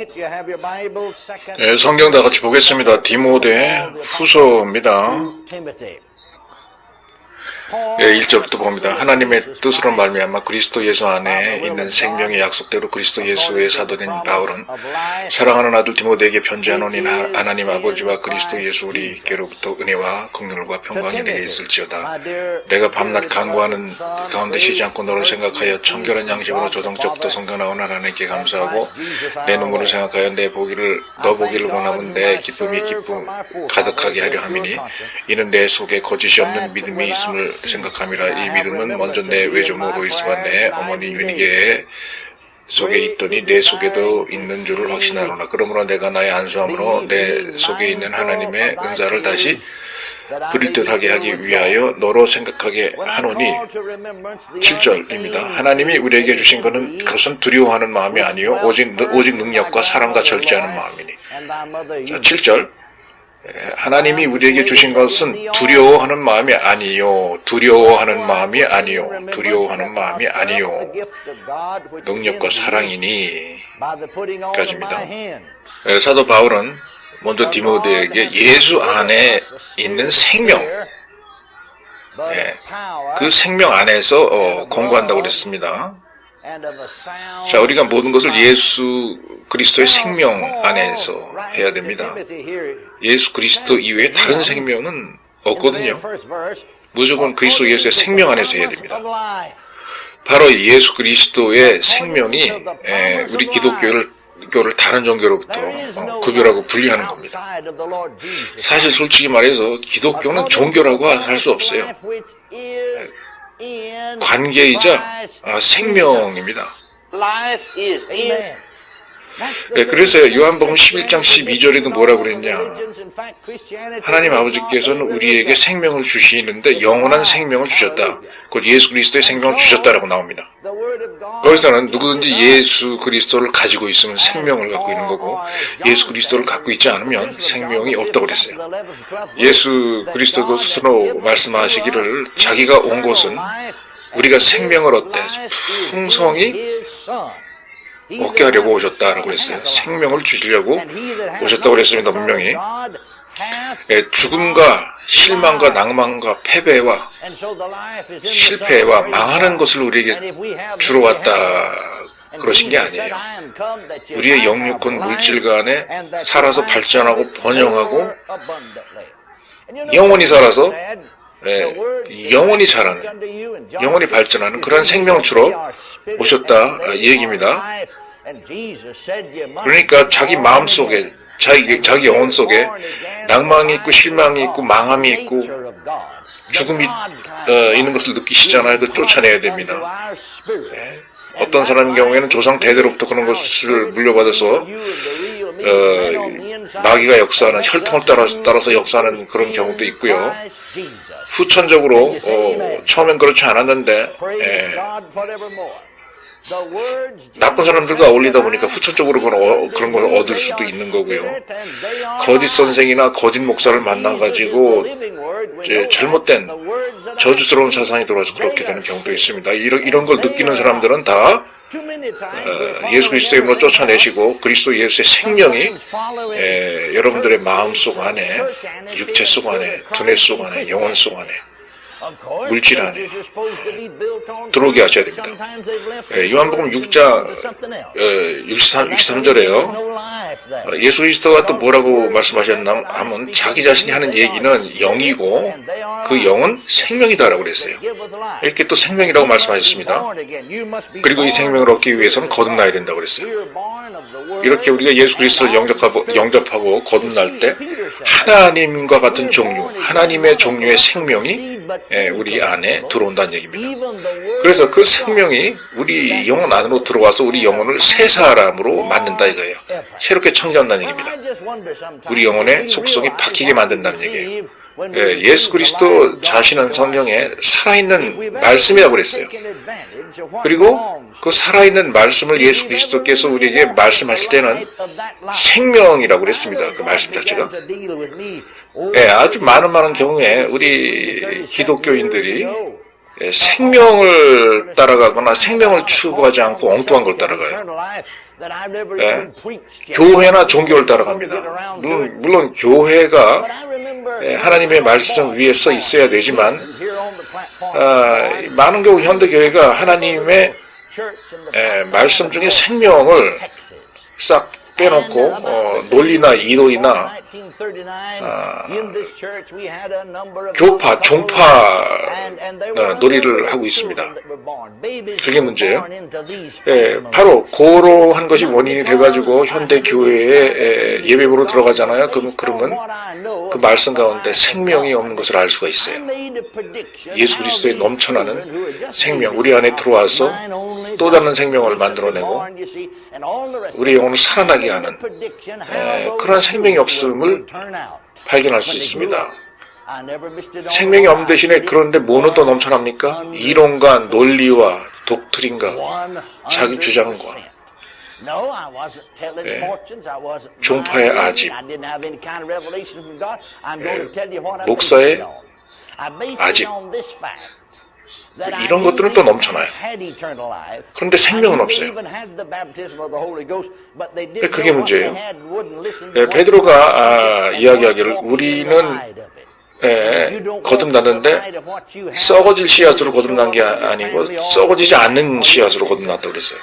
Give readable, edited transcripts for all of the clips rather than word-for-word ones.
네, 성경 다 같이 보겠습니다. 디모데 후서입니다. 1절부터 봅니다. 하나님의 뜻으로 말미암아 그리스도 예수 안에 있는 생명의 약속대로 그리스도 예수의 사도된 바울은 사랑하는 아들 디모데에게 편지하노니 하나님 아버지와 그리스도 예수 우리께로부터 은혜와 긍휼과 평강이 내게 있을지어다. 내가 밤낮 간구하는 가운데 쉬지 않고 너를 생각하여 청결한 양심으로 조성적부터 성경나온 하나님께 감사하고 내 눈물을 생각하여 너 보기를 원하면 내 기쁨이 기쁨 가득하게 하려 함이니 이는 내 속에 거짓이 없는 믿음이 있음을 생각함이라. 이 믿음은 먼저 내 외조모 로이스와 내 어머니 유니게 속에 있더니 내 속에도 있는 줄을 확신하노라. 그러므로 내가 나의 안수함으로 내 속에 있는 하나님의 은사를 다시 부릴 듯하게 하기 위하여 너로 생각하게 하노니. 7절입니다. 하나님이 우리에게 주신 것은 두려워하는 마음이 아니요 오직 능력과 사랑과 절제하는 마음이니. 자, 7절. 하나님이 우리에게 주신 것은 두려워하는 마음이 아니요 두려워하는 마음이 아니요 능력과 사랑이니 까지입니다. 사도 바울은 먼저 디모데에게 예수 안에 있는 생명, 그 생명 안에서 공부한다고 그랬습니다. 자, 우리가 모든 것을 예수 그리스도의 생명 안에서 해야 됩니다. 예수 그리스도 이외에 다른 생명은 없거든요. 무조건 그리스도 예수의 생명 안에서 해야 됩니다. 바로 예수 그리스도의 생명이 우리 기독교를 다른 종교로부터 구별하고 분리하는 겁니다. 사실 솔직히 말해서 기독교는 종교라고 할 수 없어요. 관계이자 생명입니다. 그래서 요한복음 11장 12절에도 뭐라고 그랬냐. 하나님 아버지께서는 우리에게 생명을 주시는데 영원한 생명을 주셨다. 곧 예수 그리스도의 생명을 주셨다라고 나옵니다. 거기서는 누구든지 예수 그리스도를 가지고 있으면 생명을 갖고 있는 거고 예수 그리스도를 갖고 있지 않으면 생명이 없다고 그랬어요. 예수 그리스도도 스스로 말씀하시기를 자기가 온 곳은 우리가 생명을 얻되 풍성히 얻게 하려고 오셨다라고 그랬어요. 생명을 주시려고 오셨다고 그랬습니다. 분명히. 죽음과 실망과 낭만과 패배와 실패와 망하는 것을 우리에게 주러 왔다 그러신 게 아니에요. 우리의 영육권 물질 간에 살아서 발전하고 번영하고 영원히 살아서 영원히 자라는, 영원히 발전하는 그런 생명을 주러 오셨다 이 얘기입니다. 그러니까 자기 마음속에, 자기 영혼 속에 낭망이 있고 실망이 있고 망함이 있고 죽음이 있는 것을 느끼시잖아요. 그걸 쫓아내야 됩니다. 어떤 사람의 경우에는 조상 대대로부터 그런 것을 물려받아서 마귀가 역사하는 혈통을 따라서 역사하는 그런 경우도 있고요. 후천적으로 처음엔 그렇지 않았는데 나쁜 사람들과 어울리다 보니까 후천적으로 그런 걸 얻을 수도 있는 거고요. 거짓 선생이나 거짓 목사를 만나가지고 잘못된 저주스러운 사상이 들어와서 그렇게 되는 경우도 있습니다. 이런 걸 느끼는 사람들은 다 예수 그리스도의 이름으로 쫓아내시고 그리스도 예수의 생명이 여러분들의 마음속 안에, 육체 속 안에, 두뇌 속 안에, 영혼 속 안에, 물질 안에 들어오게 하셔야 됩니다. 요한복음 6장 63절에요. 예수 그리스도가 또 뭐라고 말씀하셨나 하면 자기 자신이 하는 얘기는 영이고 그 영은 생명이다라고 그랬어요. 이렇게 또 생명이라고 말씀하셨습니다. 그리고 이 생명을 얻기 위해서는 거듭나야 된다고 그랬어요. 이렇게 우리가 예수 그리스도를 영접하고 거듭날 때 하나님과 같은 종류, 하나님의 종류의 생명이 우리 안에 들어온다는 얘기입니다. 그래서 그 생명이 우리 영혼 안으로 들어와서 우리 영혼을 새 사람으로 만든다 이거예요. 새롭게 창조한다는 얘기입니다. 우리 영혼의 속성이 바뀌게 만든다는 얘기예요. 예수 그리스도 자신은 성경에 살아있는 말씀이라고 그랬어요. 그리고 그 살아있는 말씀을 예수 그리스도께서 우리에게 말씀하실 때는 생명이라고 그랬습니다. 그 말씀 자체가. 아주 많은 경우에 우리 기독교인들이 생명을 따라가거나 생명을 추구하지 않고 엉뚱한 걸 따라가요. 교회나 종교를 따라갑니다. 물론 교회가 하나님의 말씀 위에 서 있어야 되지만 많은 경우 현대교회가 하나님의 말씀 중에 생명을 싹 빼놓고 논리나 이론이나 교파, 종파 놀이를 하고 있습니다. 그게 문제예요. 바로 그러한 것이 원인이 돼가지고 현대 교회에 예배부로 들어가잖아요. 그러면 그 말씀 가운데 생명이 없는 것을 알 수가 있어요. 예수 그리스도의 넘쳐나는 생명, 우리 안에 들어와서 또 다른 생명을 만들어내고 우리 영혼을 살아나게 하는 그런 생명이 없음을 발견할 수 있습니다. 생명이 없는 대신에 그런데 뭐는 또 넘쳐납니까? 이론과 논리와 독트린과 자기 주장과 종파의 아집, 목사의 아집, 이런 것들은 또 넘쳐나요. 그런데 생명은 없어요. 그게 문제예요. 베드로가 이야기하기를 우리는 거듭났는데 썩어질 씨앗으로 거듭난 게 아니고 썩어지지 않는 씨앗으로 거듭났다고 그랬어요.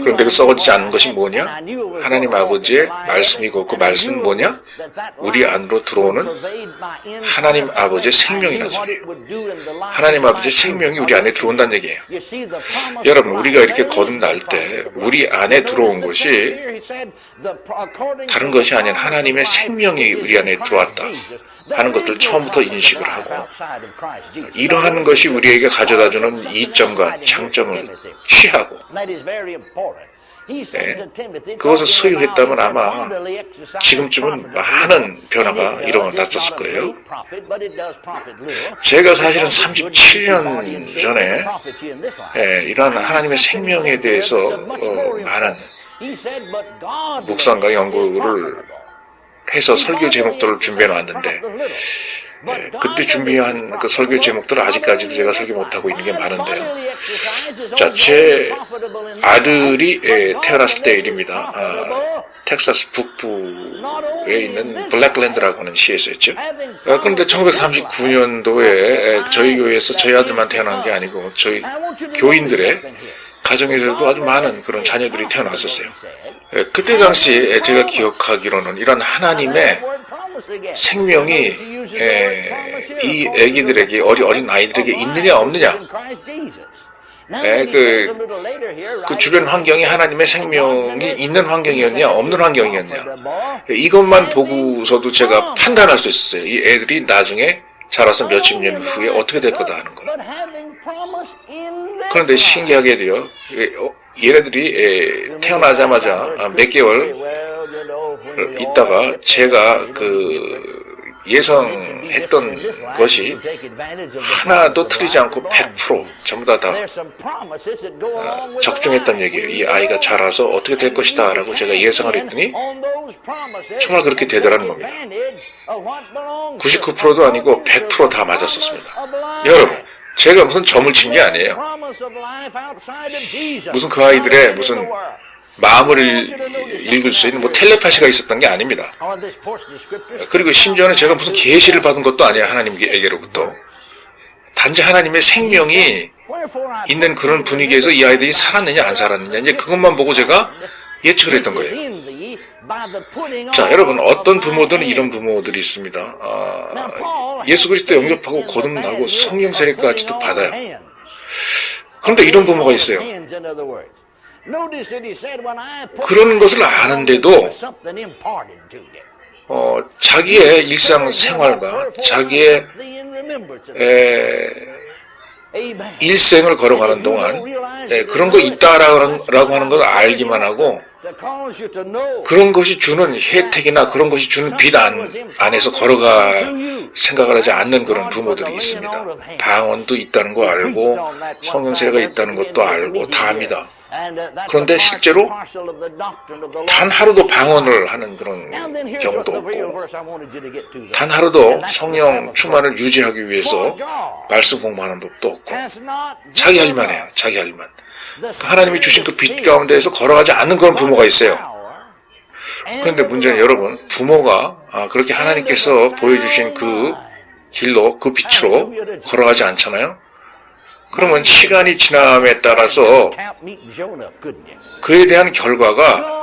그런데 그 썩어지지 않는 것이 뭐냐? 하나님 아버지의 말씀이고 그 말씀은 뭐냐? 우리 안으로 들어오는 하나님 아버지의 생명이라는 소리예요. 하나님 아버지의 생명이 우리 안에 들어온다는 얘기예요. 여러분, 우리가 이렇게 거듭날 때 우리 안에 들어온 것이 다른 것이 아닌 하나님의 생명이 우리 안에 들어왔다 하는 것을 처음부터 인식을 하고 이러한 것이 우리에게 가져다주는 이점과 장점을 취하고 그것을 소유했다면 아마 지금쯤은 많은 변화가 일어났었을 거예요. 제가 사실은 37년 전에 이러한 하나님의 생명에 대해서 많은 묵상과 연구를 해서 설교 제목들을 준비해 놨는데 그때 준비한 그 설교 제목들을 아직까지도 제가 설교 못하고 있는 게 많은데요. 자, 제 아들이 태어났을 때 일입니다. 텍사스 북부에 있는 블랙랜드라고 하는 시에서였죠. 그런데 1939년도에 저희 교회에서 저희 아들만 태어난 게 아니고 저희 교인들의 가정에서도 아주 많은 그런 자녀들이 태어났었어요. 그때 당시에 제가 기억하기로는 이런 하나님의 생명이 이 아기들에게 어린 아이들에게 있느냐 없느냐 그 주변 환경이 하나님의 생명이 있는 환경이었냐 없는 환경이었냐 이것만 보고서도 제가 판단할 수 있었어요. 이 애들이 나중에 자라서 몇십 년 후에 어떻게 될 거다 하는 걸. 그런데 신기하게도요, 얘네들이 태어나자마자 몇 개월 있다가 제가 그 예상했던 것이 하나도 틀리지 않고 100% 전부 다 적중했단 얘기예요. 이 아이가 자라서 어떻게 될 것이다 라고 제가 예상을 했더니 정말 그렇게 되더라는 겁니다. 99%도 아니고 100% 다 맞았었습니다. 여러분, 제가 무슨 점을 친 게 아니에요. 무슨 그 아이들의 무슨 마음을 읽을 수 있는 텔레파시가 있었던 게 아닙니다. 그리고 심지어는 제가 무슨 계시를 받은 것도 아니에요. 하나님에게로부터. 단지 하나님의 생명이 있는 그런 분위기에서 이 아이들이 살았느냐 안 살았느냐 이제 그것만 보고 제가 예측을 했던 거예요. 자, 여러분, 어떤 부모들은 이런 부모들이 있습니다. 예수 그리스도 영접하고 거듭나고 성령 세례까지도 받아요. 그런데 이런 부모가 있어요. 그런 것을 아는데도 자기의 일상생활과 자기의 일생을 걸어가는 동안 그런 거 있다라고 하는 걸 알기만 하고 그런 것이 주는 혜택이나 그런 것이 주는 빛 안에서 걸어갈 생각을 하지 않는 그런 부모들이 있습니다. 방언도 있다는 거 알고 성령세례가 있다는 것도 알고 다 압니다. 그런데 실제로 단 하루도 방언을 하는 그런 경우도 없고 단 하루도 성령 충만을 유지하기 위해서 말씀 공부하는 법도 없고 자기 할 일만 해요. 자기 할 일만. 하나님이 주신 그 빛 가운데에서 걸어가지 않는 그런 부모가 있어요. 그런데 문제는 여러분, 부모가 그렇게 하나님께서 보여주신 그 길로, 그 빛으로 걸어가지 않잖아요. 그러면 시간이 지남에 따라서 그에 대한 결과가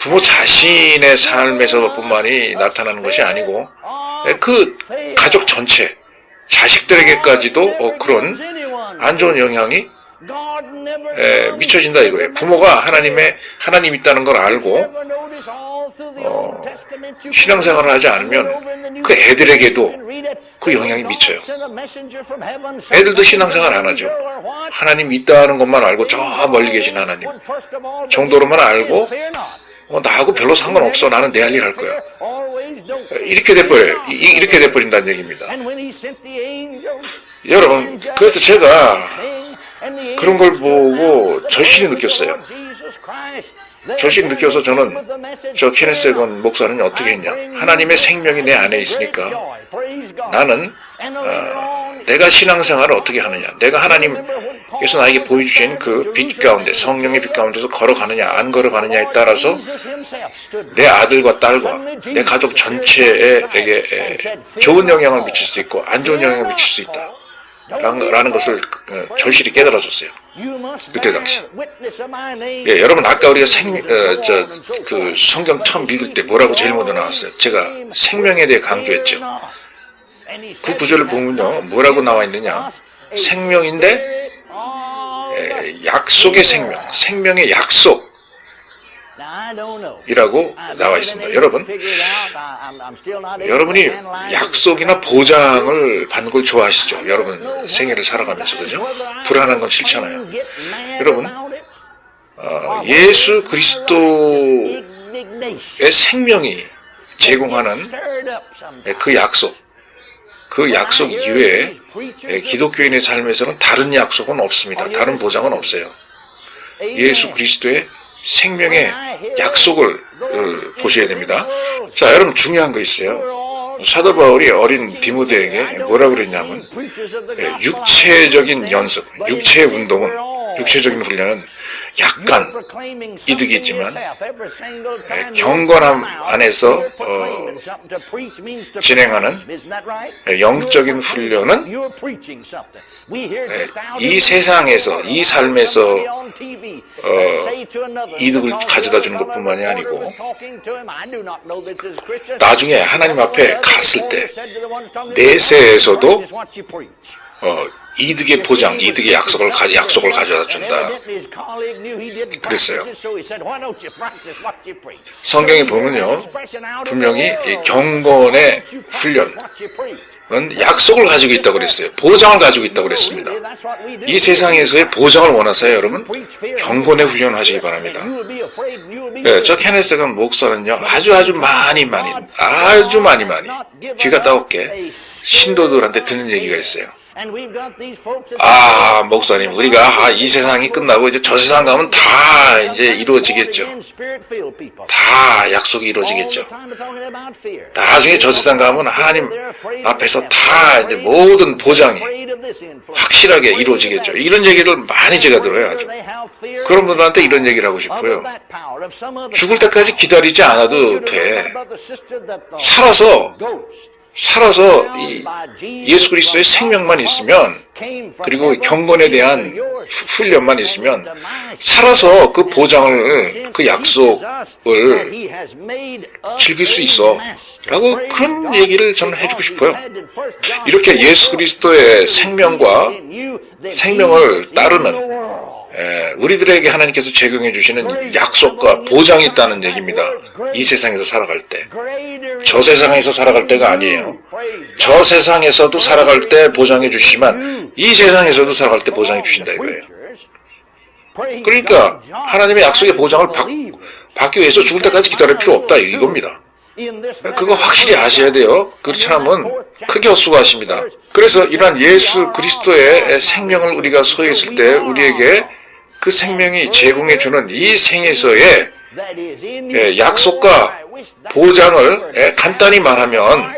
부모 자신의 삶에서뿐만이 나타나는 것이 아니고 그 가족 전체, 자식들에게까지도 그런 안 좋은 영향이 미쳐진다 이거예요. 부모가 하나님 있다는 걸 알고 신앙생활을 하지 않으면 그 애들에게도 그 영향이 미쳐요. 애들도 신앙생활 안 하죠. 하나님 있다는 것만 알고 저 멀리 계신 하나님 정도로만 알고 나하고 별로 상관없어. 나는 내 할 일 할 거야. 이렇게 돼버려요. 이렇게 돼버린다는 얘기입니다. 여러분, 그래서 제가 그런 걸 보고 절실히 느꼈어요. 절실히 느껴서 저는 저 케네스 해건 목사는 어떻게 했냐. 하나님의 생명이 내 안에 있으니까 나는 내가 신앙생활을 어떻게 하느냐. 내가 하나님께서 나에게 보여주신 그 빛 가운데, 성령의 빛 가운데서 걸어가느냐 안 걸어가느냐에 따라서 내 아들과 딸과 내 가족 전체에게 좋은 영향을 미칠 수 있고 안 좋은 영향을 미칠 수 있다 라는 것을 절실히 깨달았었어요. 그때 당시. 예, 여러분 아까 우리가 그 성경 처음 읽을 때 뭐라고 제일 먼저 나왔어요? 제가 생명에 대해 강조했죠. 그 구절을 보면요, 뭐라고 나와 있느냐? 생명인데 약속의 생명, 생명의 약속. 이라고 나와 있습니다. 여러분이 약속이나 보장을 받는 걸 좋아하시죠? 여러분 생애를 살아가면서, 그죠? 불안한 건 싫잖아요. 여러분, 예수 그리스도의 생명이 제공하는 그 약속 이외에 기독교인의 삶에서는 다른 약속은 없습니다. 다른 보장은 없어요. 예수 그리스도의 생명의 약속을 보셔야 됩니다. 자, 여러분 중요한 거 있어요. 사도 바울이 어린 디모데에게 뭐라고 그랬냐면 육체적인 연습, 육체의 운동은, 육체적인 훈련은 약간 이득이 있지만 경건함 안에서 진행하는 영적인 훈련은 이 세상에서, 이 삶에서 이득을 가져다 주는 것뿐만이 아니고 나중에 하나님 앞에 갔을 때 내세에서도 이득의 보장, 이득의 약속을 가져다 준다. 그랬어요. 성경에 보면요, 분명히 이 경건의 훈련은 약속을 가지고 있다고 그랬어요. 보장을 가지고 있다고 그랬습니다. 이 세상에서의 보장을 원하세요, 여러분? 경건의 훈련을 하시기 바랍니다. 네, 저 케네스 해건 목사는요, 아주 많이 귀가 따갑게 신도들한테 듣는 얘기가 있어요. 목사님, 우리가 이 세상이 끝나고 이제 저 세상 가면 다 이제 이루어지겠죠. 다 약속이 이루어지겠죠. 나중에 저 세상 가면 하나님 앞에서 다 이제 모든 보장이 확실하게 이루어지겠죠. 이런 얘기를 많이 제가 들어요, 아주. 그런 분들한테 이런 얘기를 하고 싶어요. 죽을 때까지 기다리지 않아도 돼. 살아서 이 예수 그리스도의 생명만 있으면, 그리고 경건에 대한 훈련만 있으면 살아서 그 보장을, 그 약속을 즐길 수 있어 라고, 그런 얘기를 저는 해주고 싶어요. 이렇게 예수 그리스도의 생명을 따르는 우리들에게 하나님께서 제공해 주시는 약속과 보장이 있다는 얘기입니다. 이 세상에서 살아갈 때. 저 세상에서 살아갈 때가 아니에요. 저 세상에서도 살아갈 때 보장해 주시지만 이 세상에서도 살아갈 때 보장해 주신다 이거예요. 그러니까 하나님의 약속의 보장을 받기 위해서 죽을 때까지 기다릴 필요 없다 이겁니다. 그거 확실히 아셔야 돼요. 그렇지 않으면 크게 헛수고하십니다. 그래서 이러한 예수 그리스도의 생명을 우리가 소유했을 때 우리에게 그 생명이 제공해주는 이 생에서의 약속과 보장을 간단히 말하면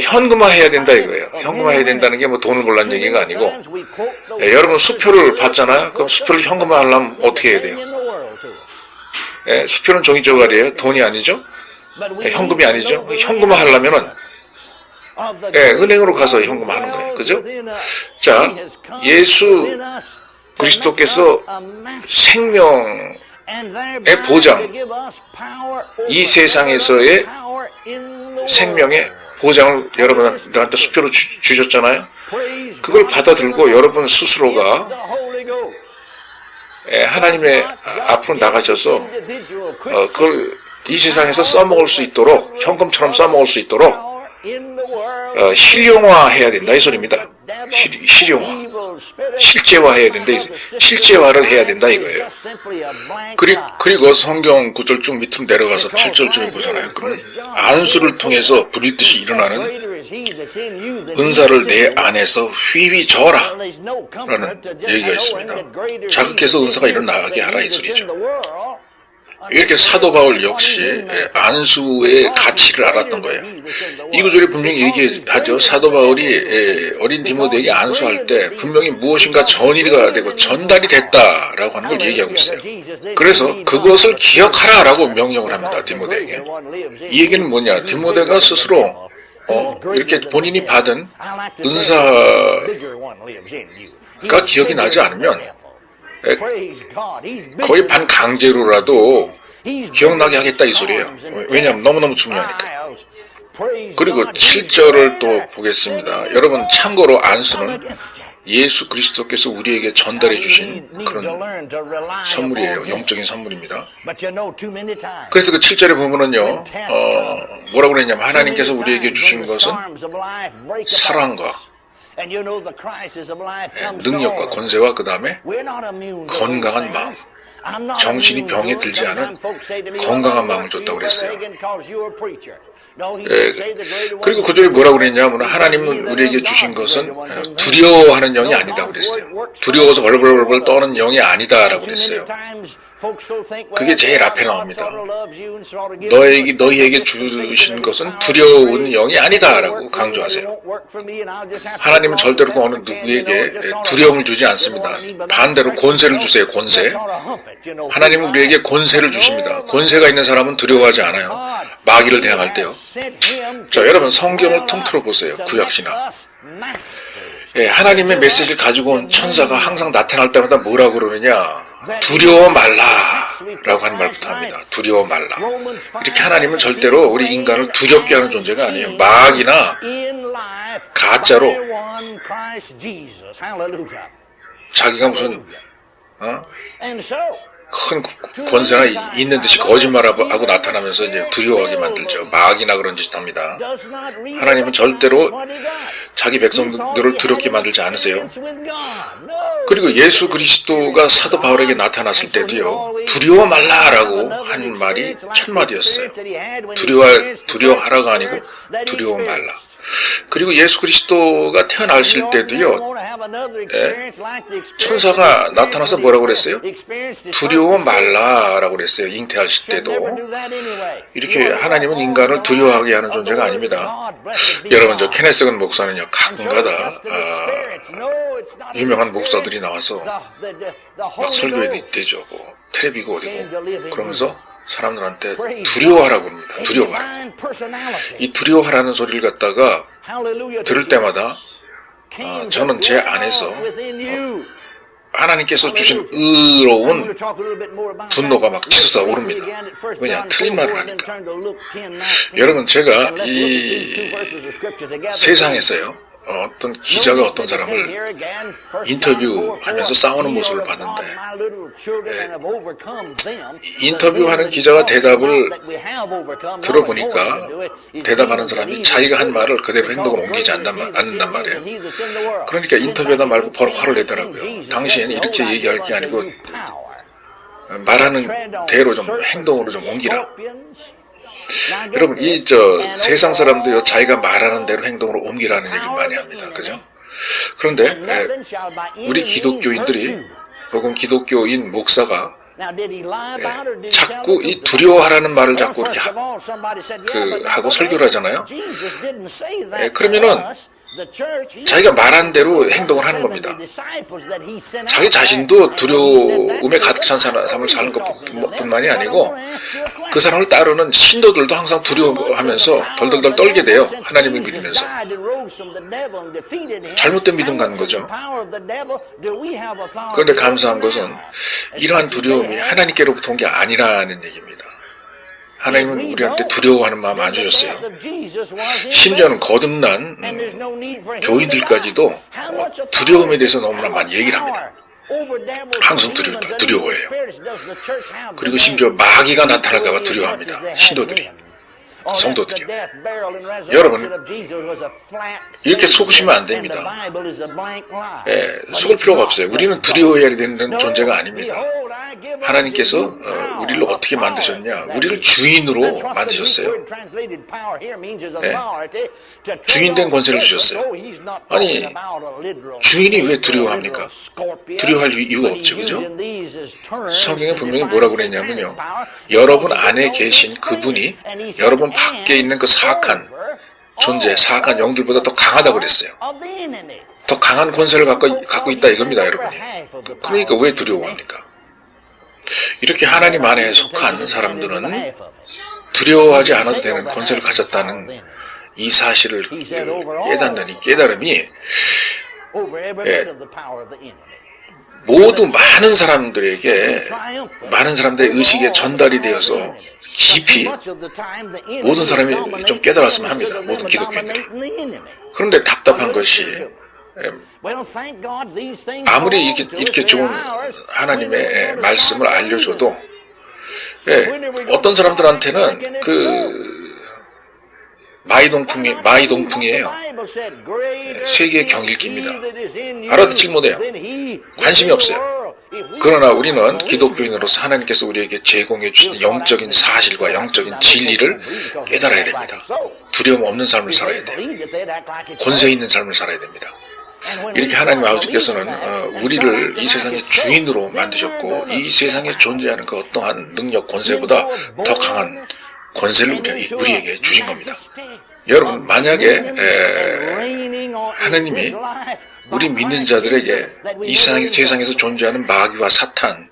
현금화해야 된다 이거예요. 현금화해야 된다는 게 뭐 돈을 벌라는 얘기가 아니고 여러분 수표를 받잖아요. 그럼 수표를 현금화하려면 어떻게 해야 돼요? 수표는 종이 조각이에요. 돈이 아니죠? 현금이 아니죠? 현금화하려면은 은행으로 가서 현금화하는 거예요. 그죠? 자, 예수 그리스도께서 생명의 보장, 이 세상에서의 생명의 보장을 여러분들한테 수표로 주셨잖아요. 그걸 받아들고 여러분 스스로가 하나님의 앞으로 나가셔서 그걸 이 세상에서 써먹을 수 있도록, 현금처럼 써먹을 수 있도록 실용화해야 된다 이 소리입니다. 실용화, 실제화해야 된다, 실제화를 해야 된다 이거예요. 그리고 성경 9절 쭉 밑으로 내려가서 8절쯤에 보잖아요. 그럼 안수를 통해서 불일듯이 일어나는 은사를 내 안에서 휘휘 저어라 라는 얘기가 있습니다. 자극해서 은사가 일어나게 하라 이 소리죠. 이렇게 사도 바울 역시 안수의 가치를 알았던 거예요. 이 구절에 분명히 얘기하죠. 사도 바울이 어린 디모데에게 안수할 때 분명히 무엇인가 전이가 되고 전달이 됐다라고 하는 걸 얘기하고 있어요. 그래서 그것을 기억하라라고 명령을 합니다. 디모데에게. 이 얘기는 뭐냐? 디모데가 스스로 이렇게 본인이 받은 은사가 기억이 나지 않으면 거의 반강제로라도 기억나게 하겠다 이 소리예요. 왜냐하면 너무너무 중요하니까. 그리고 7절을 또 보겠습니다. 여러분 참고로 안수는 예수 그리스도께서 우리에게 전달해 주신 그런 선물이에요. 영적인 선물입니다. 그래서 그 7절에 보면은요, 뭐라고 그랬냐면 하나님께서 우리에게 주신 것은 사랑과 능력과 권세와 그 다음에 건강한 마음, 정신이 병에 들지 않은 건강한 마음을 줬다고 그랬어요. 그리고 그 절에 뭐라고 그랬냐면 하나님은 우리에게 주신 것은 두려워하는 영이 아니다고 그랬어요. 두려워서 벌벌벌 떠는 영이 아니다라고 그랬어요. 그게 제일 앞에 나옵니다. 너희에게 주신 것은 두려운 영이 아니다라고 강조하세요. 하나님은 절대로 어느 누구에게 두려움을 주지 않습니다. 반대로 권세를 주세요. 권세. 하나님은 우리에게 권세를 주십니다. 권세가 있는 사람은 두려워하지 않아요. 마귀를 대항할 때요. 자, 여러분 성경을 통틀어 보세요. 구약신학. 하나님의 메시지를 가지고 온 천사가 항상 나타날 때마다 뭐라고 그러느냐? 두려워 말라 라고 하는 말부터 합니다. 두려워 말라. 이렇게 하나님은 절대로 우리 인간을 두렵게 하는 존재가 아니에요. 마귀나 가짜로 자기가 무슨 큰 권세나 있는 듯이 거짓말하고 나타나면서 이제 두려워하게 만들죠. 마귀나 그런 짓 합니다. 하나님은 절대로 자기 백성들을 두렵게 만들지 않으세요. 그리고 예수 그리스도가 사도 바울에게 나타났을 때도요, 두려워 말라라고 한 말이 첫 마디였어요. 두려워하라가 아니고 두려워 말라. 그리고 예수 그리스도가 태어나실 때도요, 천사가 나타나서 뭐라고 그랬어요? 두려워 말라라고 그랬어요. 잉태하실 때도. 이렇게 하나님은 인간을 두려워하게 하는 존재가 아닙니다. 여러분, 저 케네스건 목사는요, 가끔가다 유명한 목사들이 나와서 막 설교에 대죠. 텔레비고 어디고 그러면서 사람들한테 두려워하라고 합니다. 두려워하라. 이 두려워하라는 소리를 갖다가 들을 때마다 저는 제 안에서 하나님께서 주신 의로운 분노가 막 치솟아 오릅니다. 왜냐? 틀린 말을 하니까. 여러분, 제가 이 세상에서요, 어떤 기자가 어떤 사람을 인터뷰하면서 싸우는 모습을 봤는데, 인터뷰하는 기자가 대답을 들어보니까 대답하는 사람이 자기가 한 말을 그대로 행동으로 옮기지 않는단 말이에요. 그러니까 인터뷰하다 말고 바로 화를 내더라고요. 당시에는 이렇게 얘기할 게 아니고 말하는 대로 좀 행동으로 좀 옮기라. 여러분, 세상 사람도요, 자기가 말하는 대로 행동으로 옮기라는 얘기를 많이 합니다. 그죠? 그런데, 우리 기독교인들이, 혹은 기독교인 목사가 자꾸 이 두려워하라는 말을 자꾸 이렇게 하고 설교를 하잖아요. 그러면은 자기가 말한 대로 행동을 하는 겁니다. 자기 자신도 두려움에 가득 찬 삶을 사는 것뿐만이 아니고 그 사람을 따르는 신도들도 항상 두려워하면서 덜덜덜 떨게 돼요. 하나님을 믿으면서. 잘못된 믿음 가는 거죠. 그런데 감사한 것은 이러한 두려움이 하나님께로부터 온 게 아니라는 얘기입니다. 하나님은 우리한테 두려워하는 마음 안 주셨어요. 심지어는 거듭난 교인들까지도 두려움에 대해서 너무나 많이 얘기를 합니다. 항상 두려워해요. 그리고 심지어 마귀가 나타날까 봐 두려워합니다. 신도들이. 성도들이요. 여러분, 이렇게 속으시면 안 됩니다. 속을 필요가 없어요. 우리는 두려워해야 되는 존재가 아닙니다. 하나님께서 우리를 어떻게 만드셨냐? 우리를 주인으로 만드셨어요. 주인된 권세를 주셨어요. 아니, 주인이 왜 두려워합니까? 두려워할 이유가 없죠. 그죠? 성경에 분명히 뭐라고 그랬냐면요. 여러분 안에 계신 그분이 여러분 밖에 있는 그 사악한 존재, 사악한 영들보다 더 강하다고 그랬어요. 더 강한 권세를 갖고 있다 이겁니다, 여러분이. 그러니까 왜 두려워합니까? 이렇게 하나님 안에 속한 사람들은 두려워하지 않아도 되는 권세를 가졌다는 이 사실을 깨닫는 이 깨달음이 모두 많은 사람들에게 많은 사람들의 의식에 전달이 되어서 깊이 모든 사람이 좀 깨달았으면 합니다. 모든 기독교인들이. 그런데 답답한 것이 아무리 이렇게 좋은 하나님의 말씀을 알려줘도 어떤 사람들한테는 마이동풍이에요. 세계의 경일기입니다. 알아듣지 못해요. 관심이 없어요. 그러나 우리는 기독교인으로서 하나님께서 우리에게 제공해 주신 영적인 사실과 영적인 진리를 깨달아야 됩니다. 두려움 없는 삶을 살아야 돼요. 권세 있는 삶을 살아야 됩니다. 이렇게 하나님 아버지께서는 우리를 이 세상의 주인으로 만드셨고 이 세상에 존재하는 그 어떠한 능력, 권세보다 더 강한 권세를 우리에게 주신 겁니다. 여러분, 만약에 하나님이 우리 믿는 자들에게 이 세상에서 존재하는 마귀와 사탄의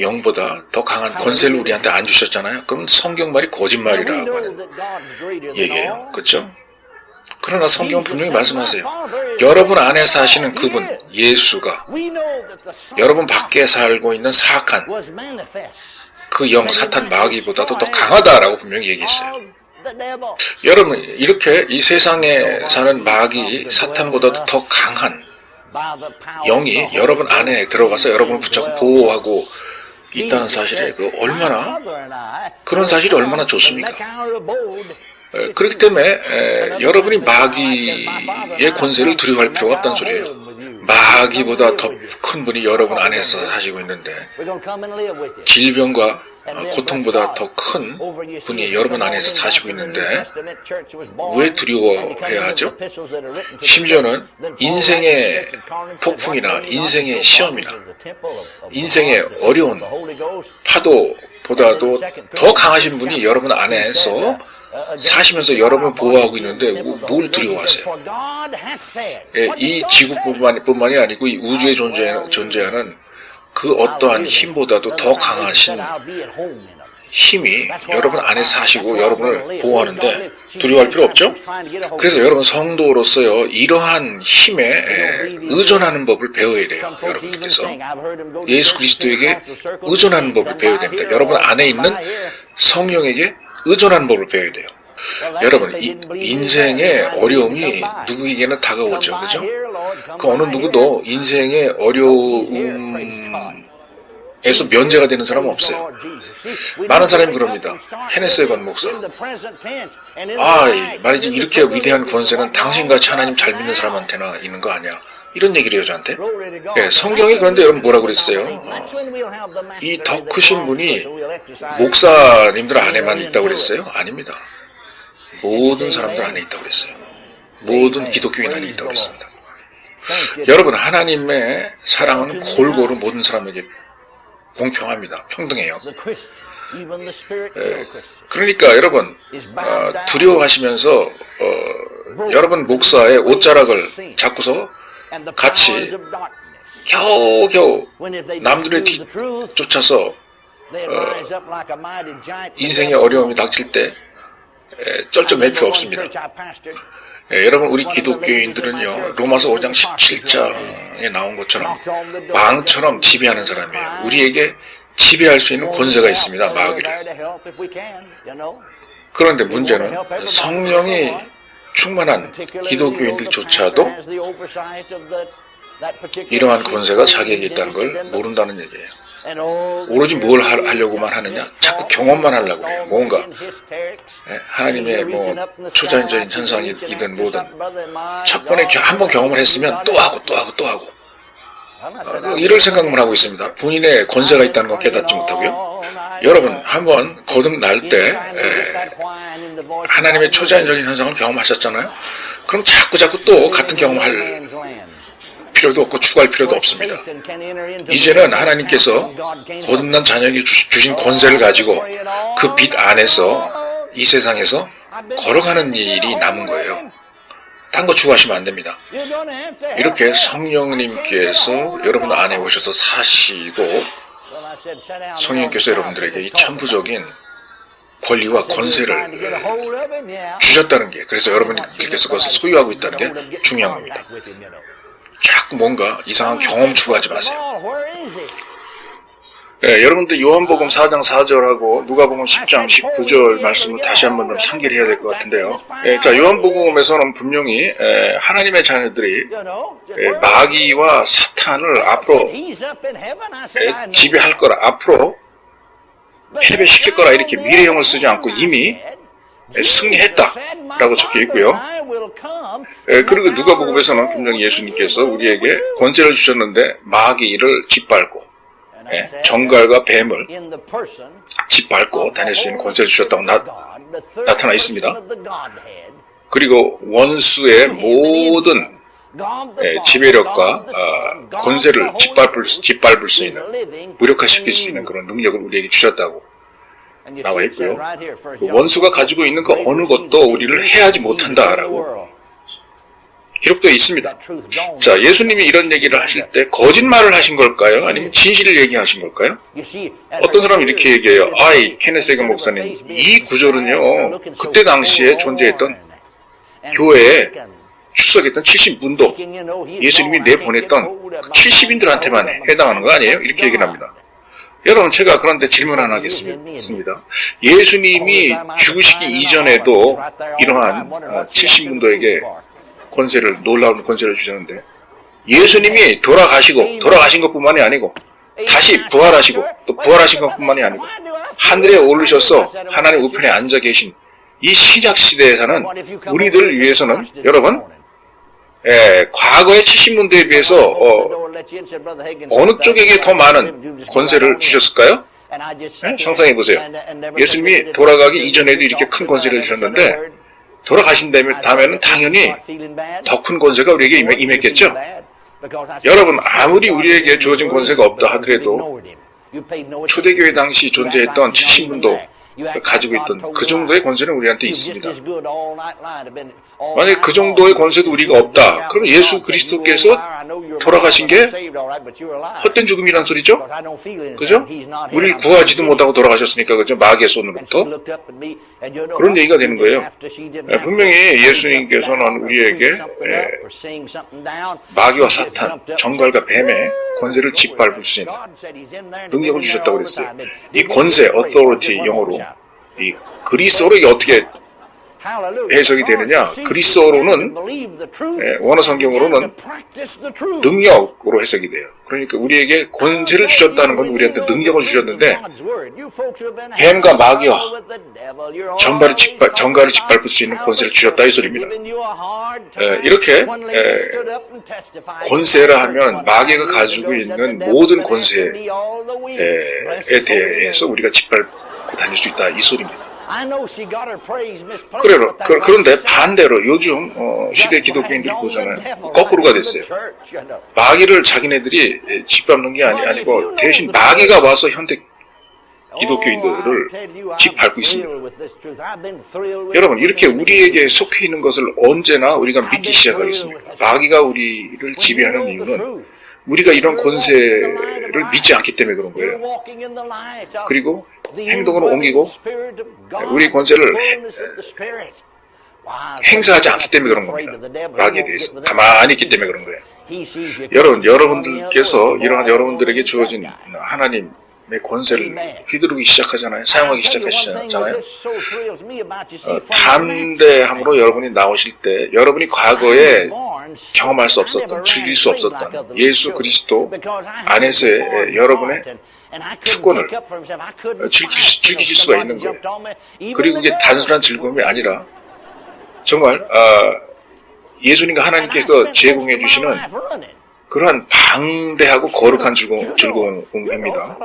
영보다 더 강한 권세를 우리한테 안 주셨잖아요. 그럼 성경 말이 거짓말이라고 하는 얘기예요. 그렇죠? 그러나 성경은 분명히 말씀하세요. 여러분 안에 사시는 그분, 예수가 여러분 밖에 살고 있는 사악한 그 영, 사탄, 마귀보다도 더 강하다라고 분명히 얘기했어요. 여러분, 이렇게 이 세상에 사는 마귀, 사탄보다도 더 강한 영이 여러분 안에 들어가서 여러분을 붙잡고 보호하고 있다는 사실에 그런 사실이 얼마나 좋습니까? 그렇기 때문에 여러분이 마귀의 권세를 두려워할 필요가 없다는 소리예요. 마귀보다 더 큰 분이 여러분 안에서 사시고 있는데 질병과 고통보다 더 큰 분이 여러분 안에서 사시고 있는데 왜 두려워해야 하죠? 심지어는 인생의 폭풍이나 인생의 시험이나 인생의 어려운 파도보다도 더 강하신 분이 여러분 안에서 사시면서 여러분을 보호하고 있는데 뭘 두려워하세요? 이 지구뿐만이 아니고 이 우주에 존재하는 그 어떠한 힘보다도 더 강하신 힘이 여러분 안에 사시고 여러분을 보호하는데 두려워할 필요 없죠? 그래서 여러분 성도로서요, 이러한 힘에 의존하는 법을 배워야 돼요. 여러분들께서 예수 그리스도에게 의존하는 법을 배워야 됩니다. 여러분 안에 있는 성령에게 의존하는 법을 배워야 돼요. 여러분, 인생의 어려움이 누구에게는 다가오죠. 그죠? 그 어느 누구도 인생의 어려움에서 면제가 되는 사람은 없어요. 많은 사람이 그럽니다. 헤네스 건 목사. 말이지, 이렇게 위대한 권세는 당신같이 하나님 잘 믿는 사람한테나 있는 거 아니야. 이런 얘기를 해요, 저한테. 성경이 그런데 여러분 뭐라고 그랬어요? 이 더 크신 분이 목사님들 안에만 있다고 그랬어요? 아닙니다. 모든 사람들 안에 있다고 그랬어요. 모든 기독교인 안에 있다고 그랬습니다. 여러분, 하나님의 사랑은 골고루 모든 사람에게 공평합니다. 평등해요. 그러니까 여러분 두려워하시면서 여러분 목사의 옷자락을 잡고서 같이 겨우겨우 남들의 뒤쫓아서 인생의 어려움이 닥칠 때 쩔쩔맬 필요 없습니다. 여러분 우리 기독교인들은요 로마서 5장 17장에 나온 것처럼 왕처럼 지배하는 사람이에요. 우리에게 지배할 수 있는 권세가 있습니다. 마귀를. 그런데 문제는 성령이 충만한 기독교인들조차도 이러한 권세가 자기에게 있다는 걸 모른다는 얘기예요. 오로지 뭘 하려고만 하느냐? 자꾸 경험만 하려고 해요. 뭔가 하나님의 뭐 초자연적인 현상이든 뭐든 첫 번에 한 번 경험을 했으면 또 하고 또 하고 또 하고 이럴 생각만 하고 있습니다. 본인의 권세가 있다는 건 깨닫지 못하고요. 여러분 한번 거듭날 때 하나님의 초자연적인 현상을 경험하셨잖아요. 그럼 자꾸 또 같은 경험할 필요도 없고 추구할 필요도 없습니다. 이제는 하나님께서 거듭난 자녀에게 주신 권세를 가지고 그 빛 안에서 이 세상에서 걸어가는 일이 남은 거예요. 딴 거 추구하시면 안 됩니다. 이렇게 성령님께서 여러분 안에 오셔서 사시고 성령님께서 여러분들에게 이 천부적인 권리와 권세를 주셨다는 게, 그래서 여러분들께서 그것을 소유하고 있다는 게 중요한 겁니다. 자꾸 뭔가 이상한 경험 추구하지 마세요. 여러분들 요한복음 4장 4절하고 누가복음 10장 19절 말씀을 다시 한번 좀 상기를 해야 될 것 같은데요. 그러니까 요한복음에서는 분명히 하나님의 자녀들이 마귀와 사탄을 앞으로 지배할 거라, 앞으로 패배시킬 거라 이렇게 미래형을 쓰지 않고 이미 승리했다라고 적혀 있고요. 그리고 누가복음에서는 분명히 예수님께서 우리에게 권세를 주셨는데 마귀를 짓밟고 정갈과 뱀을 짓밟고 다닐 수 있는 권세를 주셨다고 나타나 있습니다. 그리고 원수의 모든 지배력과 권세를 짓밟을 수 있는, 무력화시킬 수 있는 그런 능력을 우리에게 주셨다고 나와 있고요. 원수가 가지고 있는 그 어느 것도 우리를 해하지 못한다라고 기록되어 있습니다. 자, 예수님이 이런 얘기를 하실 때 거짓말을 하신 걸까요? 아니면 진실을 얘기하신 걸까요? 어떤 사람이 이렇게 얘기해요. 케네스 해건 목사님, 이 구절은요 그때 당시에 존재했던 교회에 출석했던 70문도 예수님이 내보냈던 그 70인들한테만 해당하는 거 아니에요? 이렇게 얘기를 합니다. 여러분, 제가 그런데 질문 하나 하겠습니다. 예수님이 죽으시기 이전에도 이러한 70문도에게 놀라운 권세를 주셨는데, 예수님이 돌아가신 것뿐만이 아니고 다시 부활하시고 또 부활하신 것뿐만이 아니고 하늘에 오르셔서 하나님 우편에 앉아 계신 이 신약 시대에서는 우리들을 위해서는 여러분 과거의 70문도에 비해서 어느 쪽에게 더 많은 권세를 주셨을까요? 상상해 보세요. 예수님이 돌아가기 이전에도 이렇게 큰 권세를 주셨는데 돌아가신 다음에는 당연히 더 큰 권세가 우리에게 임했겠죠? 여러분, 아무리 우리에게 주어진 권세가 없다 하더라도 초대교회 당시 존재했던 70문도 가지고 있던 그 정도의 권세는 우리한테 있습니다. 만약 그 정도의 권세도 우리가 없다, 그럼 예수 그리스도께서 돌아가신 게 헛된 죽음이란 소리죠? 그죠? 우리를 구하지도 못하고 돌아가셨으니까, 그죠? 마귀의 손으로부터. 그런 얘기가 되는 거예요. 분명히 예수님께서는 우리에게 마귀와 사탄, 정갈과 뱀의 권세를 짓밟을 수 있는 능력을 주셨다고 그랬어요. 이 권세, authority 영어로, 이 그리스어로 이게 어떻게 해석이 되느냐? 그리스어로는 원어 성경으로는 능력으로 해석이 돼요. 그러니까 우리에게 권세를 주셨다는 건 우리한테 능력을 주셨는데, 뱀과 마귀와 정갈을 짓밟을 수 있는 권세를 주셨다 이 소리입니다. 이렇게 권세라 하면 마귀가 가지고 있는 모든 권세에 대해서 우리가 짓밟고 다닐 수 있다 이 소리입니다. 그런데 반대로 요즘 시대 기독교인들 보잖아요. 거꾸로가 됐어요. 마귀를 자기네들이 짓밟는 게 아니고 대신 마귀가 와서 현대 기독교인들을 짓밟고 있습니다. 여러분, 이렇게 우리에게 속해 있는 것을 언제나 우리가 믿기 시작하겠습니까? 마귀가 우리를 지배하는 이유는 우리가 이런 권세를 믿지 않기 때문에 그런 거예요. 그리고 행동으로 옮기고 우리 권세를 행사하지 않기 때문에 그런 겁니다. 마귀에 대해서 가만히 있기 때문에 그런 거예요. 여러분들께서 이러한 여러분들에게 주어진 하나님의 권세를 휘두르기 시작하잖아요. 사용하기 시작하시잖아요. 담대함으로 여러분이 나오실 때 여러분이 과거에 경험할 수 없었던, 즐길 수 없었던 예수 그리스도 안에서의 여러분의 특권을 즐기실 수가 있는 거예요. 그리고 그게 단순한 즐거움이 아니라 정말 예수님과 하나님께서 제공해 주시는 그러한 방대하고 거룩한 즐거움입니다.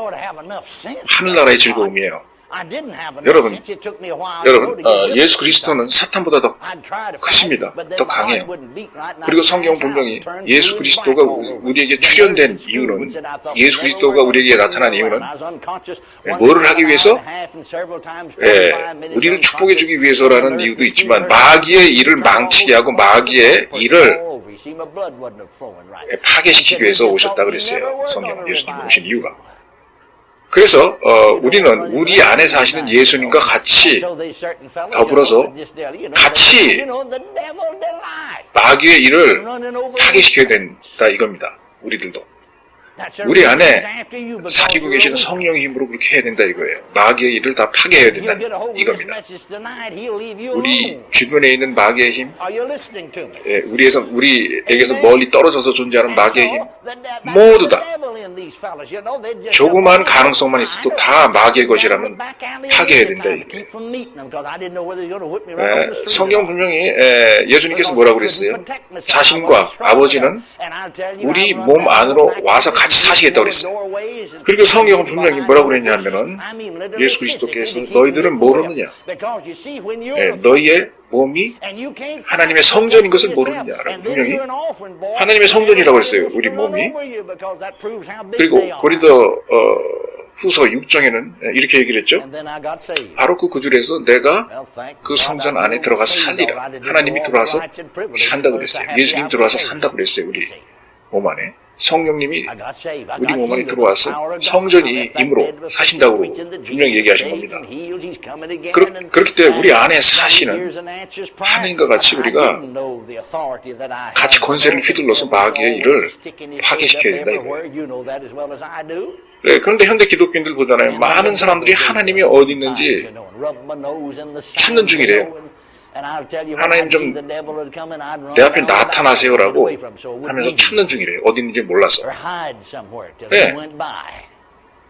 하늘나라의 즐거움이에요. 여러분, 예수 그리스도는 사탄보다 더 크십니다. 더 강해요. 그리고 성경 분명히 예수 그리스도가 우리에게 출현된 이유는, 예수 그리스도가 우리에게 나타난 이유는 뭐를 하기 위해서? 우리를 축복해 주기 위해서라는 이유도 있지만 마귀의 일을 망치게 하고 마귀의 일을 파괴시키기 위해서 오셨다 그랬어요. 성경은 예수님 오신 이유가. 그래서 우리는 우리 안에 사시는 예수님과 같이 더불어서 같이 마귀의 일을 파괴시켜야 된다 이겁니다. 우리들도. 우리 안에 사귀고 계시는 성령의 힘으로 그렇게 해야 된다 이거예요. 마귀의 일을 다 파괴해야 된다 이겁니다. 우리 주변에 있는 마귀의 힘, 우리에게서 멀리 떨어져서 존재하는 마귀의 힘, 모두 다 조그만 가능성만 있어도 다 마귀의 것이라면 파괴해야 된다 이거예요. 성경 분명히 예수님께서 뭐라고 그랬어요? 자신과 아버지는 우리 몸 안으로 와서 같이 사시겠다고 그랬어요. 그리고 성경은 분명히 뭐라고 그랬냐면은 예수 그리스도께서 너희들은 모르느냐? 너희의 몸이 하나님의 성전인 것을 모르느냐라고 분명히 하나님의 성전이라고 했어요. 우리 몸이. 그리고 고린도 후서 6장에는 이렇게 얘기를 했죠. 바로 그 구절에서 내가 그 성전 안에 들어가서 살리라. 하나님이 들어와서 산다고 그랬어요. 예수님 들어와서 산다고 그랬어요. 우리 몸 안에. 성령님이 우리 몸 안에 들어와서 성전임으로 사신다고 분명히 얘기하신 겁니다. 그렇기 때문에 우리 안에 사시는 하나님과 같이 우리가 같이 권세를 휘둘러서 마귀의 일을 파괴시켜야 된다 이거예요. 네, 그런데 현대 기독교인들 보잖아요. 많은 사람들이 하나님이 어디 있는지 찾는 중이래요. 하나님 좀 내 앞에 나타나세요라고 하면서 찾는 중이래요. 어디 있는지 몰라서. 네,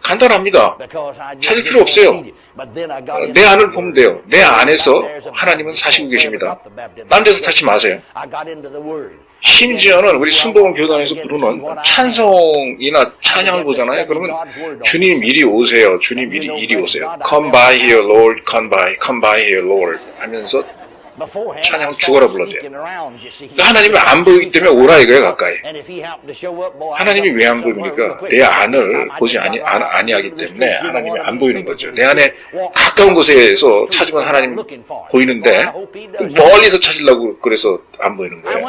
간단합니다. 찾을 필요 없어요. 내 안을 보면 돼요. 내 안에서 하나님은 사시고 계십니다. 딴 데서 찾지 마세요. 심지어는 우리 순복음 교단에서 부르는 찬송이나 찬양을 보잖아요. 그러면 주님 이리 오세요. 주님 이리 오세요. Come by here, Lord. Come by here, Lord. 하면서 찬양을 죽어라 불러대요. 그러니까 하나님이 안 보이기 때문에 오라 이거예요. 가까이. 하나님이 왜 안 보입니까? 내 안을 보지 아니하기 때문에 하나님이 안 보이는 거죠. 내 안에 가까운 곳에서 찾으면 하나님 보이는데 멀리서 찾으려고 그래서 안 보이는 거예요.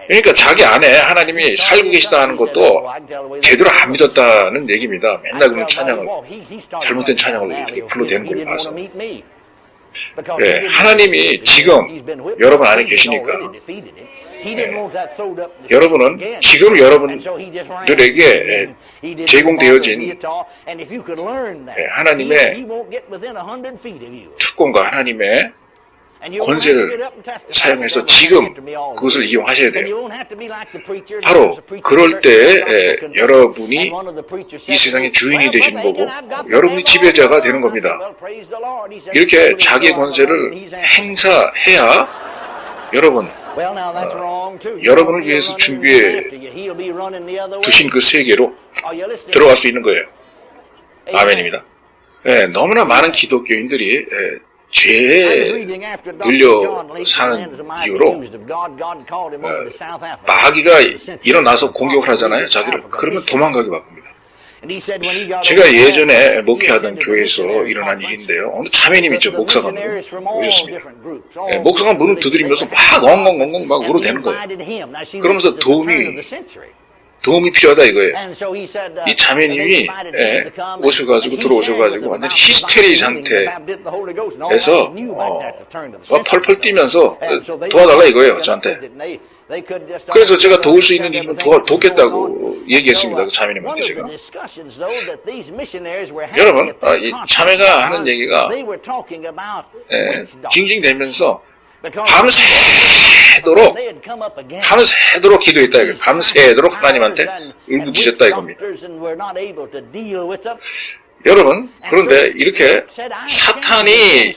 그러니까 자기 안에 하나님이 살고 계시다 하는 것도 제대로 안 믿었다는 얘기입니다. 맨날 그런 찬양을, 잘못된 찬양을 이렇게 불러대는 걸 봐서. 네, 하나님이 지금 여러분 안에 계시니까 여러분은 지금 여러분들에게 제공되어진 하나님의 특권과 하나님의 권세를 사용해서 지금 그것을 이용하셔야 돼요. 바로 그럴 때 여러분이 이 세상의 주인이 되시는 거고 여러분이 지배자가 되는 겁니다. 이렇게 자기의 권세를 행사해야 여러분을 위해서 준비해 두신 그 세계로 들어갈 수 있는 거예요. 아멘입니다. 예, 너무나 많은 기독교인들이 죄에 눌려 사는 이유로 마귀가 일어나서 공격을 하잖아요. 자기를. 그러면 도망가기 바쁩니다. 제가 예전에 목회하던 교회에서 일어난 일인데요. 어느 자매님이 있죠. 목사가 오셨습니다. 목사가 문을 두드리면서 막 엉엉엉엉 막 울어대는 거예요. 그러면서 도움이 필요하다 이거예요. 이 자매님이 들어오셔가지고 완전히 히스테리 상태에서 막 펄펄 뛰면서 도와달라 이거예요, 저한테. 그래서 제가 도울 수 있는 일이면 돕겠다고 얘기했습니다, 그 자매님한테 제가. 여러분, 이 자매가 하는 얘기가 징징대면서 밤새도록 기도했다 이거예요. 밤새도록 하나님한테 울부짖었다 이겁니다. 여러분, 그런데 이렇게 사탄이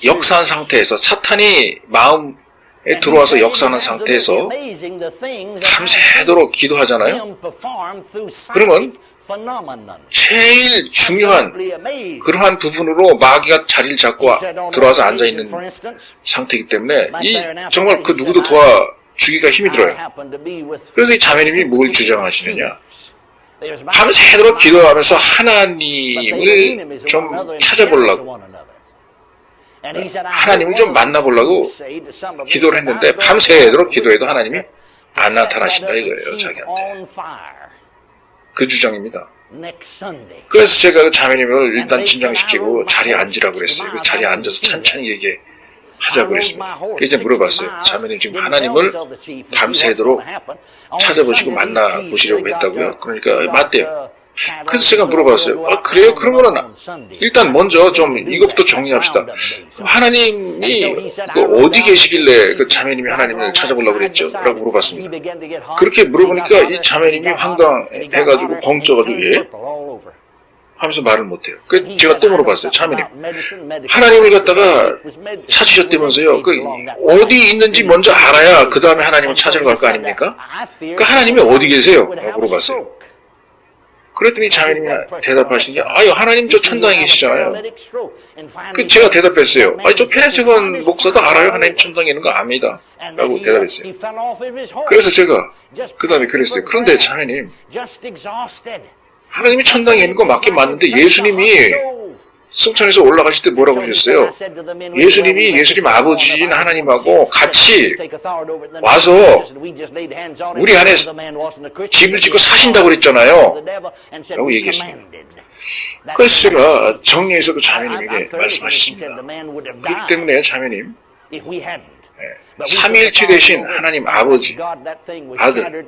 역사한 상태에서, 사탄이 마음에 들어와서 역사하는 상태에서 밤새도록 기도하잖아요. 그러면 제일 중요한 그러한 부분으로 마귀가 자리를 잡고 들어와서 앉아있는 상태이기 때문에 정말 그 누구도 도와주기가 힘이 들어요. 그래서 이 자매님이 뭘 주장하시느냐, 밤새도록 기도하면서 하나님을 좀 찾아보려고, 하나님을 좀 만나보려고 기도를 했는데 밤새도록 기도해도 하나님이 안 나타나신다 이거예요, 자기한테. 그 주장입니다. 그래서 제가 그 자매님을 일단 진정시키고 자리에 앉으라고 그랬어요. 그 자리에 앉아서 천천히 얘기하자고 그랬습니다. 그래서 물어봤어요. 자매님 지금 하나님을 밤새도록 찾아보시고 만나보시려고 했다고요? 그러니까 맞대요. 그래서 제가 물어봤어요. 그래요? 그러면은 일단 먼저 좀 이것부터 정리합시다. 하나님이 어디 계시길래 그 자매님이 하나님을 찾아보려고 그랬죠? 라고 물어봤습니다. 그렇게 물어보니까 이 자매님이 황당해가지고 벙쪄가지고 예? 하면서 말을 못해요. 그래서 제가 또 물어봤어요. 자매님, 하나님을 갖다가 찾으셨다면서요. 어디 있는지 먼저 알아야 그 다음에 하나님을 찾으러 갈 거 아닙니까? 그 하나님이 어디 계세요? 라고 물어봤어요. 그랬더니 자매님이 대답하시니, 하나님 저 천당에 계시잖아요. 제가 대답했어요. 저 페네스건 목사도 알아요. 하나님 천당에 있는 거 압니다. 라고 대답했어요. 그래서 제가 그 다음에 그랬어요. 그런데 자매님, 하나님이 천당에 있는 거 맞긴 맞는데 예수님이 승천에서 올라가실 때 뭐라고 하셨어요? 예수님 아버지인 하나님하고 같이 와서 우리 안에 집을 짓고 사신다고 그랬잖아요. 라고 얘기했습니다. 그래서 제가 정리해서 그 자매님에게 말씀하셨습니다. 그렇기 때문에 자매님, 삼위일체 되신 하나님 아버지, 아들,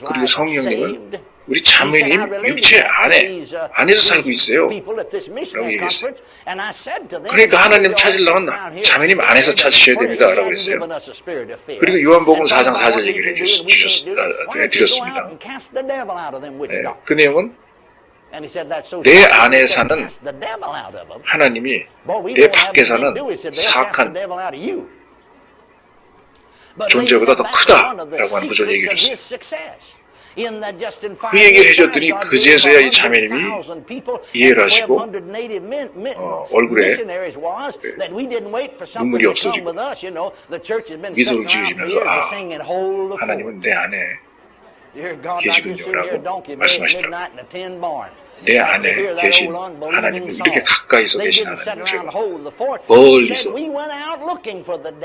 그리고 성령님은 우리 자매님 육체 안에서 살고 있어요. 라고 얘기했어요. 그러니까 하나님 찾으려면 자매님 안에서 찾으셔야 됩니다. 라고 그랬어요. 그리고 요한복음 4장 4절 얘기를 해드렸습니다. 그 내용은 내 안에 사는 하나님이 내 밖에 사는 사악한 존재보다 더 크다라고 하는 구절 얘기를 했어요. 그 얘기를 해줬더니 그제서야 이 자매님이 이해를 하시고 얼굴에 눈물이 없어지고 미소를 지으시면서 하나님은 내 안에 계시군요 라고 말씀하시더라고요. 내 안에 계신 하나님을 이렇게 가까이서 계신 하나님을 제가 멀리서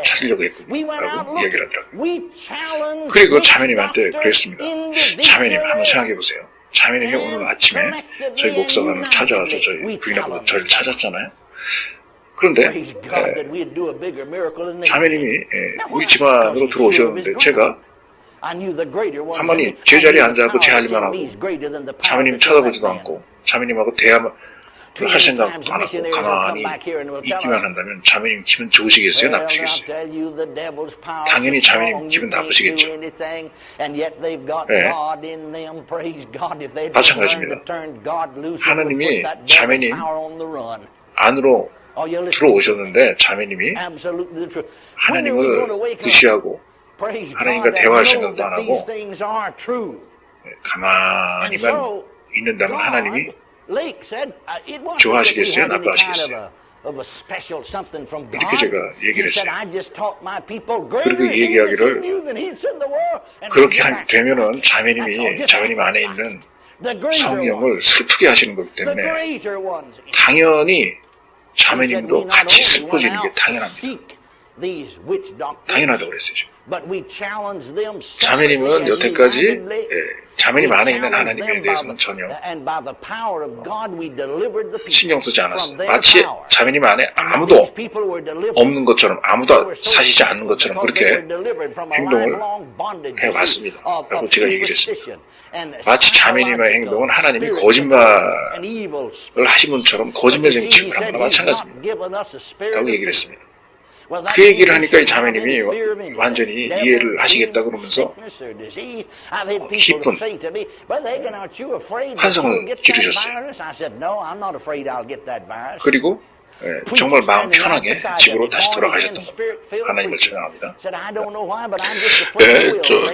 찾으려고 했군요 라고 이야기를 하더라고요. 그리고 자매님한테 그랬습니다. 자매님 한번 생각해 보세요. 자매님이 오늘 아침에 저희 목사관을 찾아와서 저희 부인하고 저를 찾았잖아요. 그런데 자매님이 우리 집안으로 들어오셨는데 제가 가만히 제자리에 앉아서 제 할 일만 하고 자매님 쳐다보지도 않고 자매님하고 대화를 할 생각도 안 하고 가만히 있기만 한다면 자매님 기분 좋으시겠어요? 나쁘시겠어요? 당연히 자매님 기분 나쁘시겠죠. 마찬가지입니다. 하나님이 자매님 안으로 들어오셨는데 자매님이 하나님을 무시하고 하나님과 대화할 생각도 안 하고 가만히만 있는다면 하나님이 좋아하시겠어요? 나빠하시겠어요? 이렇게 제가 얘기를 했어요. 그리고 이 얘기하기를 그렇게 되면은 자매님 안에 있는 성령을 슬프게 하시는 거기 때문에 당연히 자매님도 같이 슬퍼지는 게 당연합니다. 당연하다고 그랬어요. 자매님은 여태까지 자매님 안에 있는 하나님에 대해서는 전혀 신경 쓰지 않았어요. 마치 자매님 안에 아무도 없는 것처럼, 아무도 사시지 않는 것처럼 그렇게 행동을 해왔습니다. 라고 제가 얘기를 했습니다. 마치 자매님의 행동은 하나님이 거짓말을 하신 분처럼 거짓말쟁이 취급을 한 거나 마찬가지입니다. 라고 얘기를 했습니다. 그 얘기를 하니까 이 자매님이 완전히 이해를 하시겠다 그러면서 깊은 환성을 기르셨어요. 그리고 정말 마음 편하게 집으로 다시 돌아가셨던 겁니다. 하나님을 찬양합니다.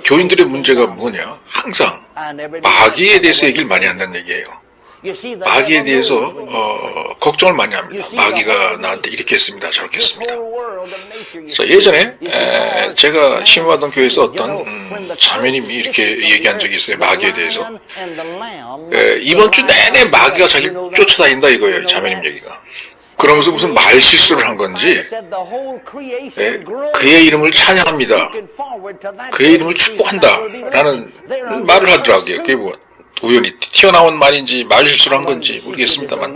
교인들의 문제가 뭐냐? 항상 마귀에 대해서 얘기를 많이 한다는 얘기예요. 마귀에 대해서 걱정을 많이 합니다. 마귀가 나한테 이렇게 했습니다. 저렇게 했습니다. 그래서 예전에 제가 심호하던 교회에서 어떤 자매님이 이렇게 얘기한 적이 있어요. 마귀에 대해서. 이번 주 내내 마귀가 자기를 쫓아다닌다 이거예요. 자매님 얘기가. 그러면서 무슨 말실수를 한 건지 그의 이름을 찬양합니다. 그의 이름을 축복한다 라는 말을 하더라고요. 그게 뭐 우연히 튀어나온 말인지 말실수를 한 건지 모르겠습니다만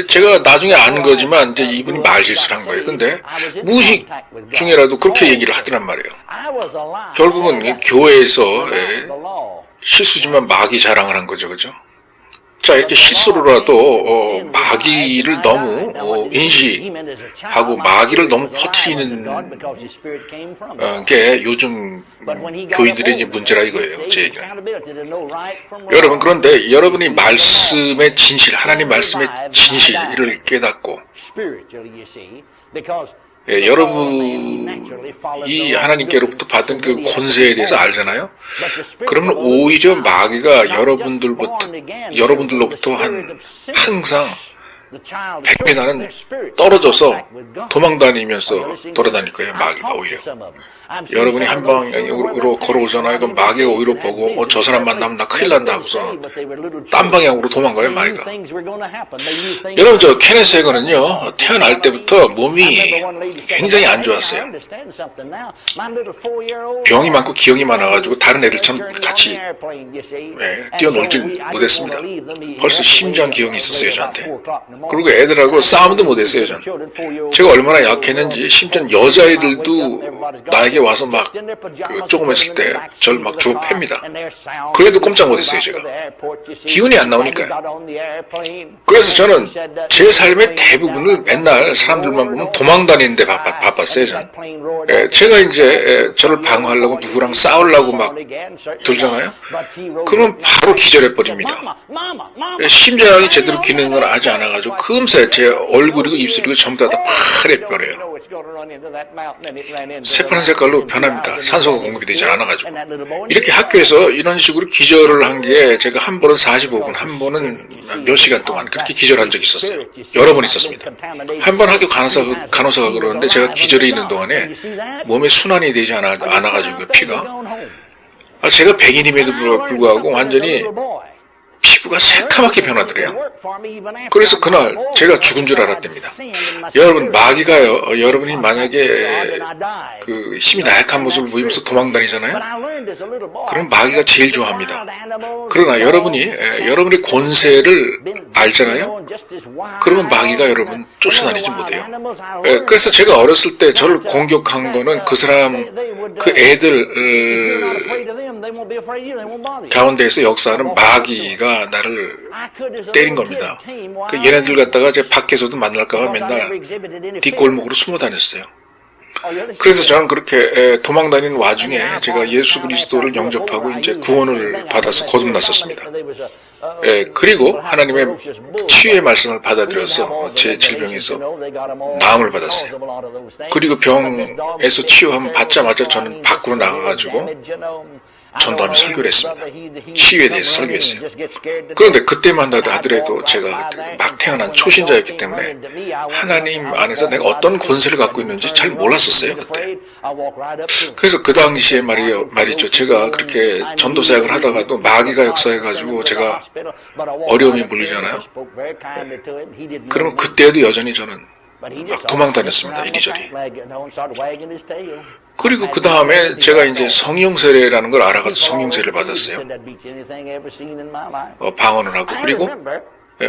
제가 나중에 아는 거지만 이제 이분이 말실수를 한 거예요. 근데 무의식 중에라도 그렇게 얘기를 하더란 말이에요. 결국은 교회에서 실수지만 마귀 자랑을 한 거죠. 그죠? 자, 이렇게 실수로라도 마귀를 너무 인식하고 마귀를 너무 퍼뜨리는 게 요즘 교인들의 이제 문제라 이거예요. 제 얘기는. 여러분, 그런데 여러분이 말씀의 진실, 하나님 말씀의 진실을 깨닫고 여러분이 하나님께로부터 받은 그 권세에 대해서 알잖아요. 그러면 오히려 마귀가 여러분들로부터 항상 100m는 떨어져서 도망다니면서 돌아다닐 거예요. 마귀가 오히려. 여러분이 한 방향으로 걸어오잖아요. 그럼 마귀가 오히려 보고 저 사람 만나면 나 큰일 난다 하고서 딴 방향으로 도망가요. 마귀가. 여러분 저 케네스 해거는요. 태어날 때부터 몸이 굉장히 안 좋았어요. 병이 많고 기형이 많아가지고 다른 애들처럼 같이 뛰어놀지 못했습니다. 벌써 심장 기형이 있었어요. 저한테. 그리고 애들하고 싸움도 못했어요. 전. 제가 얼마나 약했는지 심지어 여자애들도 나에게 와서 막 조금 했을 때 저를 막 주워 팹니다. 그래도 꼼짝 못했어요. 제가. 기운이 안 나오니까요. 그래서 저는 제 삶의 대부분을 맨날 사람들만 보면 도망다니는데 바빴어요. 저는. 제가 이제 저를 방어하려고 누구랑 싸우려고 막 들잖아요. 그러면 바로 기절해버립니다. 심장이 제대로 기능을 하지 않아가지고 금세 제 얼굴이고 입술이고 전부 다 파래버려요. 새파란 색깔로 변합니다. 산소가 공급이 되지 않아가지고. 이렇게 학교에서 이런 식으로 기절을 한 게 제가 한 번은 45분, 한 번은 몇 시간 동안 그렇게 기절한 적이 있었어요. 여러 번 있었습니다. 한 번 학교 간호사가 그러는데 제가 기절해 있는 동안에 몸에 순환이 되지 않아가지고 피가 제가 백인임에도 불구하고 완전히 피부가 새카맣게 변하더래요. 그래서 그날 제가 죽은 줄 알았답니다. 여러분 마귀가요. 여러분이 만약에 그 힘이 나약한 모습을 보이면서 도망다니잖아요. 그럼 마귀가 제일 좋아합니다. 그러나 여러분의 권세를 알잖아요. 그러면 마귀가 여러분 쫓아다니지 못해요. 그래서 제가 어렸을 때 저를 공격한 거는 그 애들 가운데에서 역사하는 마귀가 나를 때린 겁니다. 얘네들 갖다가 제 밖에서도 만날까봐 맨날 뒷골목으로 숨어 다녔어요. 그래서 저는 그렇게 도망다니는 와중에 제가 예수 그리스도를 영접하고 이제 구원을 받아서 거듭났었습니다. 그리고 하나님의 치유의 말씀을 받아들여서 제 질병에서 나음을 받았어요. 그리고 병에서 치유함 받자마자 저는 밖으로 나가가지고 전도하며 설교를 했습니다. 치유에 대해서 설교했어요. 그런데 그때만 하더라도 제가 막 태어난 초신자였기 때문에 하나님 안에서 내가 어떤 권세를 갖고 있는지 잘 몰랐었어요, 그때. 그래서 그 당시에 말이죠. 제가 그렇게 전도 사역을 하다가도 마귀가 역사해가지고 제가 어려움이 물리잖아요. 그러면 그때도 여전히 저는 막 도망 다녔습니다, 이리저리. 그리고 그 다음에 제가 이제 성령 세례라는 걸 알아가지고 성령 세례를 받았어요. 방언을 하고. 그리고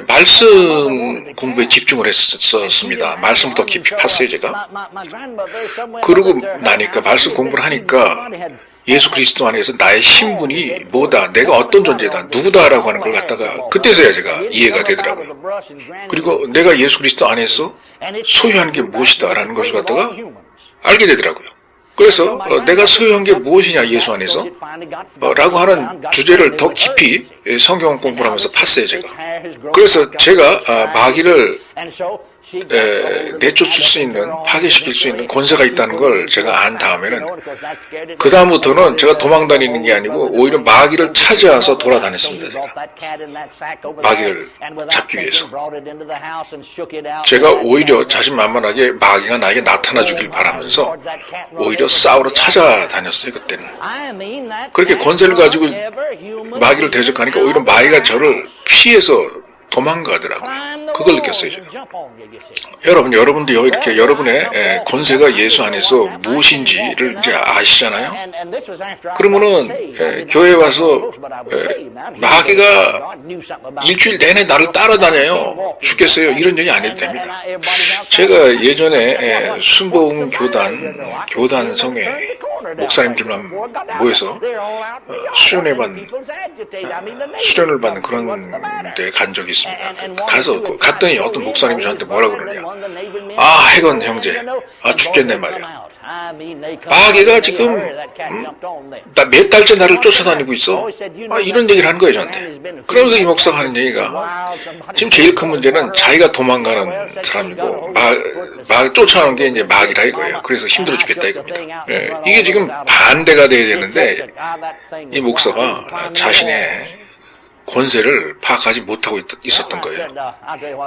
말씀 공부에 집중을 했었습니다. 말씀을 더 깊이 팠어요, 제가. 그러고 나니까, 말씀 공부를 하니까 예수 그리스도 안에서 나의 신분이 뭐다, 내가 어떤 존재다, 누구다라고 하는 걸 갖다가 그때서야 제가 이해가 되더라고요. 그리고 내가 예수 그리스도 안에서 소유하는 게 무엇이다라는 것을 갖다가 알게 되더라고요. 그래서 내가 소유한 게 무엇이냐, 예수 안에서 라고 하는 주제를 더 깊이 성경 공부를 하면서 팠어요, 제가. 그래서 제가 마귀를 내쫓을 수 있는, 파괴시킬 수 있는 권세가 있다는 걸 제가 안 다음에는, 그 다음부터는 제가 도망다니는 게 아니고 오히려 마귀를 찾아와서 돌아다녔습니다. 마귀를 잡기 위해서. 제가 오히려 자신만만하게 마귀가 나에게 나타나 주길 바라면서 오히려 싸우러 찾아다녔어요, 그때는. 그렇게 권세를 가지고 마귀를 대적하니까 오히려 마귀가 저를 피해서 도망가더라고요. 그걸 느꼈어요, 제가. 여러분도요, 이렇게 여러분의 권세가 예수 안에서 무엇인지를 이제 아시잖아요? 그러면은, 교회에 와서, 마귀가 일주일 내내 나를 따라다녀요. 죽겠어요. 이런 얘기 안 해도 됩니다. 제가 예전에 순복음 교단성에 목사님들만 모여서 수련을 받는 그런 데 간 적이 있습니다. 갔더니 어떤 목사님이 저한테 뭐라 그러냐. 아, 해건 형제. 아, 죽겠네 말이야. 마귀가 지금 나 몇 달째 나를 쫓아다니고 있어. 아, 이런 얘기를 하는 거예요, 저한테. 그러면서 이 목사가 하는 얘기가, 지금 제일 큰 문제는 자기가 도망가는 사람이고 쫓아오는 게 이제 마귀라 이거예요. 그래서 힘들어 죽겠다 이겁니다. 예, 이게 지금 반대가 돼야 되는데 이 목사가 자신의 권세를 파악하지 못하고 있었던 거예요.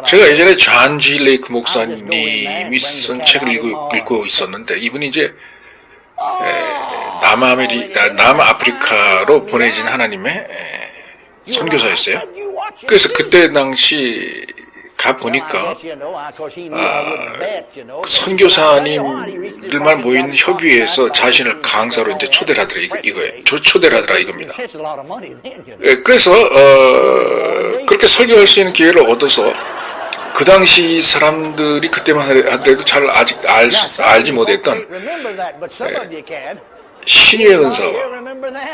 제가 예전에 존 G. 레이크 목사님이 쓴 책을 읽고 있었는데, 이분이 이제 남아프리카로 보내진 하나님의 선교사였어요. 그래서 그때 당시 가보니까 선교사님들만 모인 협의회에서 자신을 강사로 이제 초대를 하더라 이겁니다. 그래서 그렇게 설교할 수 있는 기회를 얻어서 그 당시 사람들이 그때만 하더라도 잘 아직 알지 못했던 신유의 은사와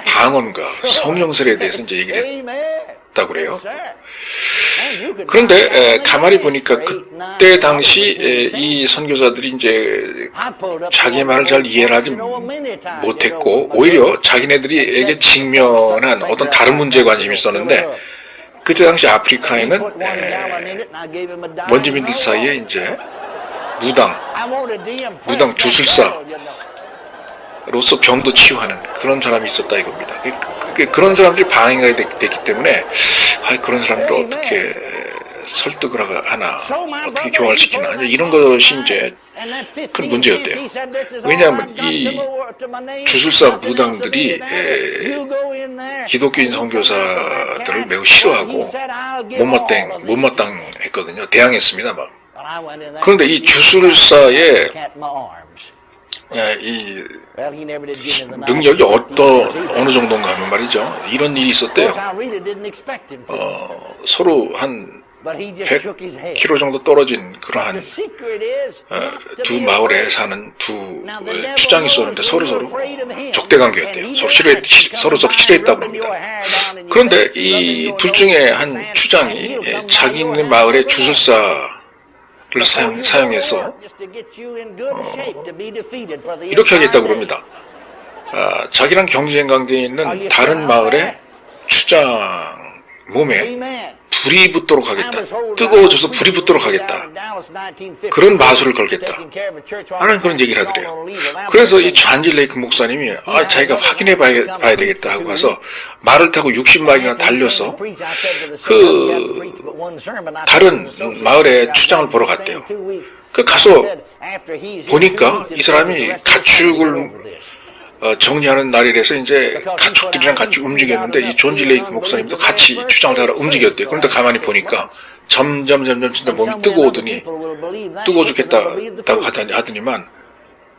방언과 성령설에 대해서 이제 얘기를 했다고 그래요. 그런데 가만히 보니까 그때 당시 이 선교사들이 이제 자기 말을 잘 이해를 하지 못했고 오히려 자기네들에게 직면한 어떤 다른 문제에 관심이 있었는데, 그때 당시 아프리카에는 원주민들 사이에 이제 무당 주술사로서 병도 치유하는 그런 사람이 있었다 이겁니다. 그런 사람들이 방해가 됐기 때문에 그런 사람들을 어떻게 설득을 하나, 어떻게 교화시키나, 이런 것이 이제 큰 문제였대요. 왜냐하면 이 주술사 무당들이 기독교인 선교사들을 매우 싫어하고 못마땅했거든요. 대항했습니다, 막. 그런데 이 주술사의 이 능력이 어느 정도인가 하면 말이죠. 이런 일이 있었대요. 서로 한 100km 정도 떨어진 그러한 두 마을에 사는 두 추장이 있었는데 서로 적대 관계였대요. 서로 싫어했다고 합니다. 그런데 이 둘 중에 한 추장이 자기네 마을의 주술사를 사용해서 이렇게 하겠다고 합니다. 자기랑 경쟁 관계에 있는 다른 마을의 추장 몸에 불이 붙도록 하겠다. 뜨거워져서 불이 붙도록 하겠다. 그런 마술을 걸겠다. 하는 그런 얘기를 하더래요. 그래서 이 존 지 레이크 목사님이 자기가 확인해 봐야 되겠다 하고 가서 말을 타고 60마일이나 달려서 그 다른 마을에 추장을 보러 갔대요. 그 가서 보니까 이 사람이 가축을 정리하는 날이라서 이제 가축들이랑 같이 움직였는데 이 존 지 레이크 목사님도 같이 추장을 하러 움직였대요. 그런데 가만히 보니까 점점 몸이 뜨거워오더니 뜨거워 죽겠다고 하더니만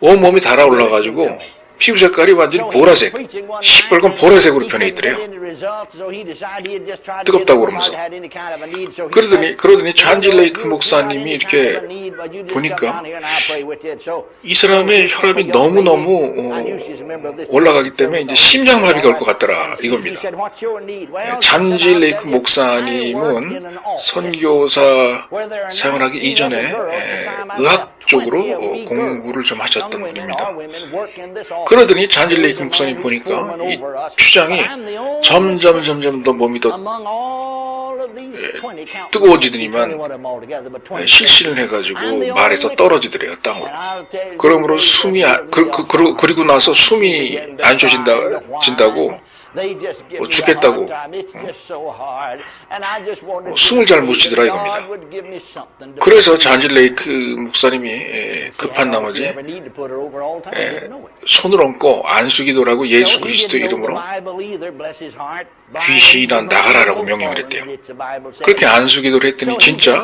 온몸이 달아올라가지고 피부 색깔이 완전히 보라색, 시뻘건 보라색으로 변해 있더래요. 뜨겁다고 그러면서. 그러더니 존 지 레이크 목사님이 이렇게 보니까 이 사람의 혈압이 너무너무 올라가기 때문에 이제 심장마비가 올 것 같더라 이겁니다. 존 지 레이크 목사님은 선교사 사역하기 이전에 의학 쪽으로 공부를 좀 하셨던 분입니다. 그러더니 존 지 레이크 목사님 보니까 이 추장이 점점 더 몸이 더 뜨거워지더니만 실신을 해가지고 말에서 떨어지더래요 땅으로. 그러므로 숨이 그리고 나서 숨이 안 쉬어진다고 죽겠다고 숨을 잘 못 쉬더라 이겁니다. 그래서 존 지 레이크 목사님이 급한 나머지 손을 얹고 안수기도라고 예수 그리스도 이름으로 귀신아 나가라라고 명령을 했대요. 그렇게 안수기도를 했더니 진짜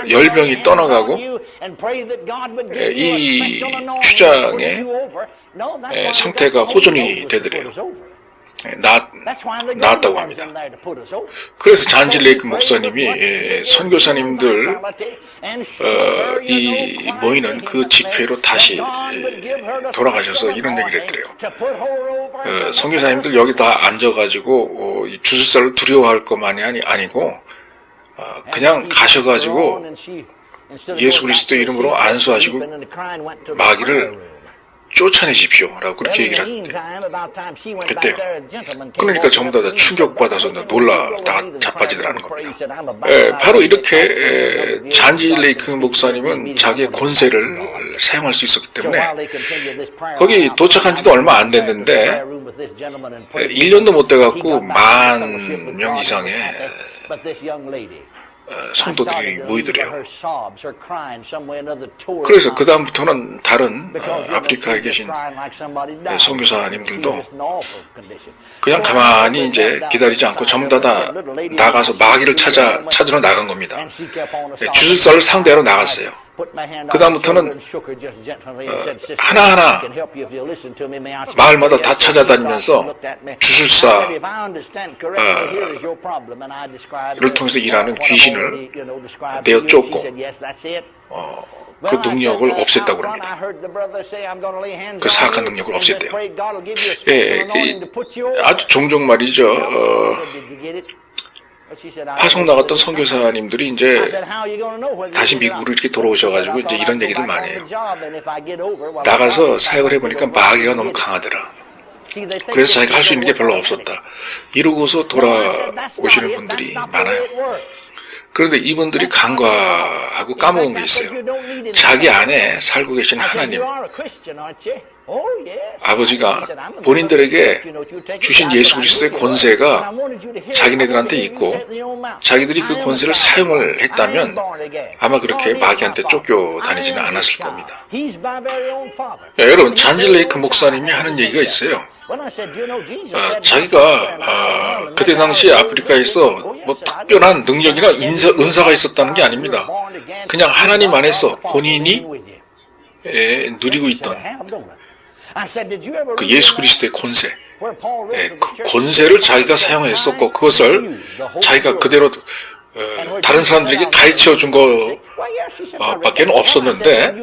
열병이 떠나가고 이 추장의 상태가 호전이 되더래요. 나았다고 합니다. 그래서 존 지 레이크 목사님이 선교사님들 이 모이는 그 집회로 다시 돌아가셔서 이런 얘기를 했더래요. 선교사님들 여기 다 앉아가지고 주술사를 두려워할 것만이 아니고 그냥 가셔가지고 예수 그리스도 이름으로 안수하시고 마귀를 쫓아내십시오 라고 그렇게 얘기를 했대요. 그러니까 전부 다 충격받아서 놀라 다 자빠지더라는 겁니다. 바로 이렇게 존 지 레이크 목사님은 자기의 권세를 사용할 수 있었기 때문에 거기 도착한 지도 얼마 안 됐는데 1년도 못 돼갖고 10,000명 이상의 성도들이 모이더래요. 그래서 그 다음부터는 다른 아프리카에 계신 선교사님들도 그냥 가만히 이제 기다리지 않고 전부 다 나가서 마귀를 찾으러 나간 겁니다. 주술사를 상대하러 나갔어요. 그 다음부터는 하나하나 마을마다 다 찾아다니면서 주술사를 통해서 일하는 귀신을 내어 쫓고 그 능력을 없앴다고 합니다. 그 사악한 능력을 없앴대요. 아주 종종 말이죠. 파송 나갔던 선교사님들이 이제 다시 미국으로 이렇게 돌아오셔가지고 이제 이런 얘기들 많이 해요. 나가서 사역을 해보니까 마귀가 너무 강하더라. 그래서 자기가 할 수 있는 게 별로 없었다. 이러고서 돌아오시는 분들이 많아요. 그런데 이분들이 간과하고 까먹은 게 있어요. 자기 안에 살고 계신 하나님, 아버지가 본인들에게 주신 예수 그리스도의 권세가 자기네들한테 있고 자기들이 그 권세를 사용을 했다면 아마 그렇게 마귀한테 쫓겨다니지는 않았을 겁니다. 여러분, 존 지 레이크 목사님이 하는 얘기가 있어요. 자기가 그때 당시에 아프리카에서 뭐 특별한 능력이나 은사가 있었다는 게 아닙니다. 그냥 하나님 안에서 본인이 누리고 있던 그 예수 그리스도의 권세, 그 권세를 자기가 사용했었고 그것을 자기가 그대로 다른 사람들에게 가르쳐 준 거 밖에는 없었는데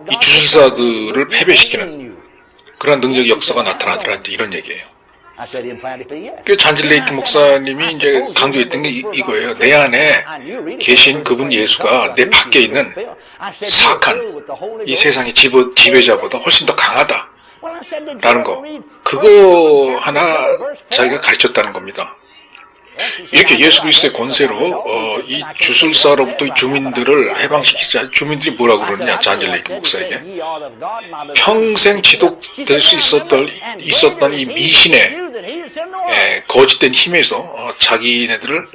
이 주술사들을 패배시키는 그런 능력 역사가 나타나더라 이런 얘기예요. 그 존 지 레이크 목사님이 이제 강조했던 게 이거예요. 내 안에 계신 그분 예수가 내 밖에 있는 사악한 이 세상의 지배자보다 훨씬 더 강하다 라는 거, 그거 하나 자기가 가르쳤다는 겁니다. 이렇게 예수 그리스도의 권세로 이 주술사로부터 주민들을 해방시키자. 주민들이 뭐라고 그러느냐, 잔 레이크 목사에게. 평생 지속될 수 있었던 이 미신의 거짓된 힘에서 자기네들을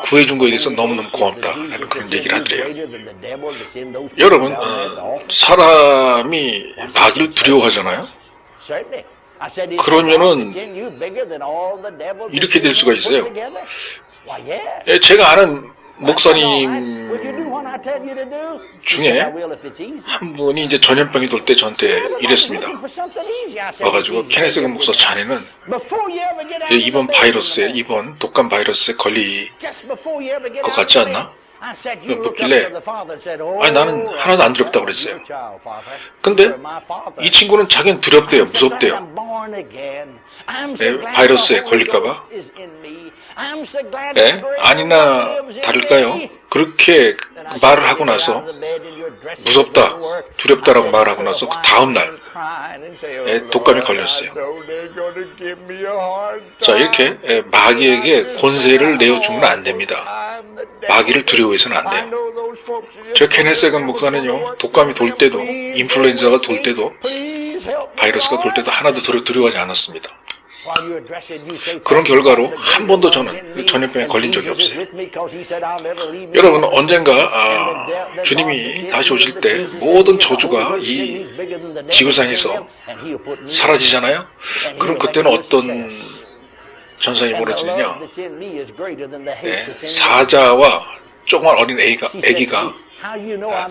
구해준 거에 대해서 너무너무 고맙다라는 그런 얘기를 하더래요. 여러분, 사람이 마귀를 두려워하잖아요. 그러면은 이렇게 될 수가 있어요. 제가 아는 목사님 중에 한 분이 이제 전염병이 돌 때 저한테 이랬습니다. 와가지고 케네스 목사 자네는 이번 바이러스에, 이번 독감 바이러스에 걸릴 것 같지 않나? 묻길래 아니 나는 하나도 안 두렵다고 그랬어요. 근데 이 친구는 자기는 두렵대요. 무섭대요. 바이러스에 걸릴까봐. 아니나 다를까요? 그렇게 말을 하고 나서 무섭다, 두렵다라고 말하고 나서 그 다음날 독감이 걸렸어요. 자, 이렇게 마귀에게 권세를 내어주면 안 됩니다. 마귀를 두려워해서는 안 돼요. 저 케네스 해건 목사는요, 독감이 돌 때도, 인플루엔자가 돌 때도, 바이러스가 돌 때도 하나도 두려워하지 않았습니다. 그런 결과로 한 번도 저는 전염병에 걸린 적이 없어요. 여러분, 언젠가 주님이 다시 오실 때 모든 저주가 이 지구상에서 사라지잖아요. 그럼 그때는 어떤 전상이 벌어지느냐? 사자와 조그만 어린 애기가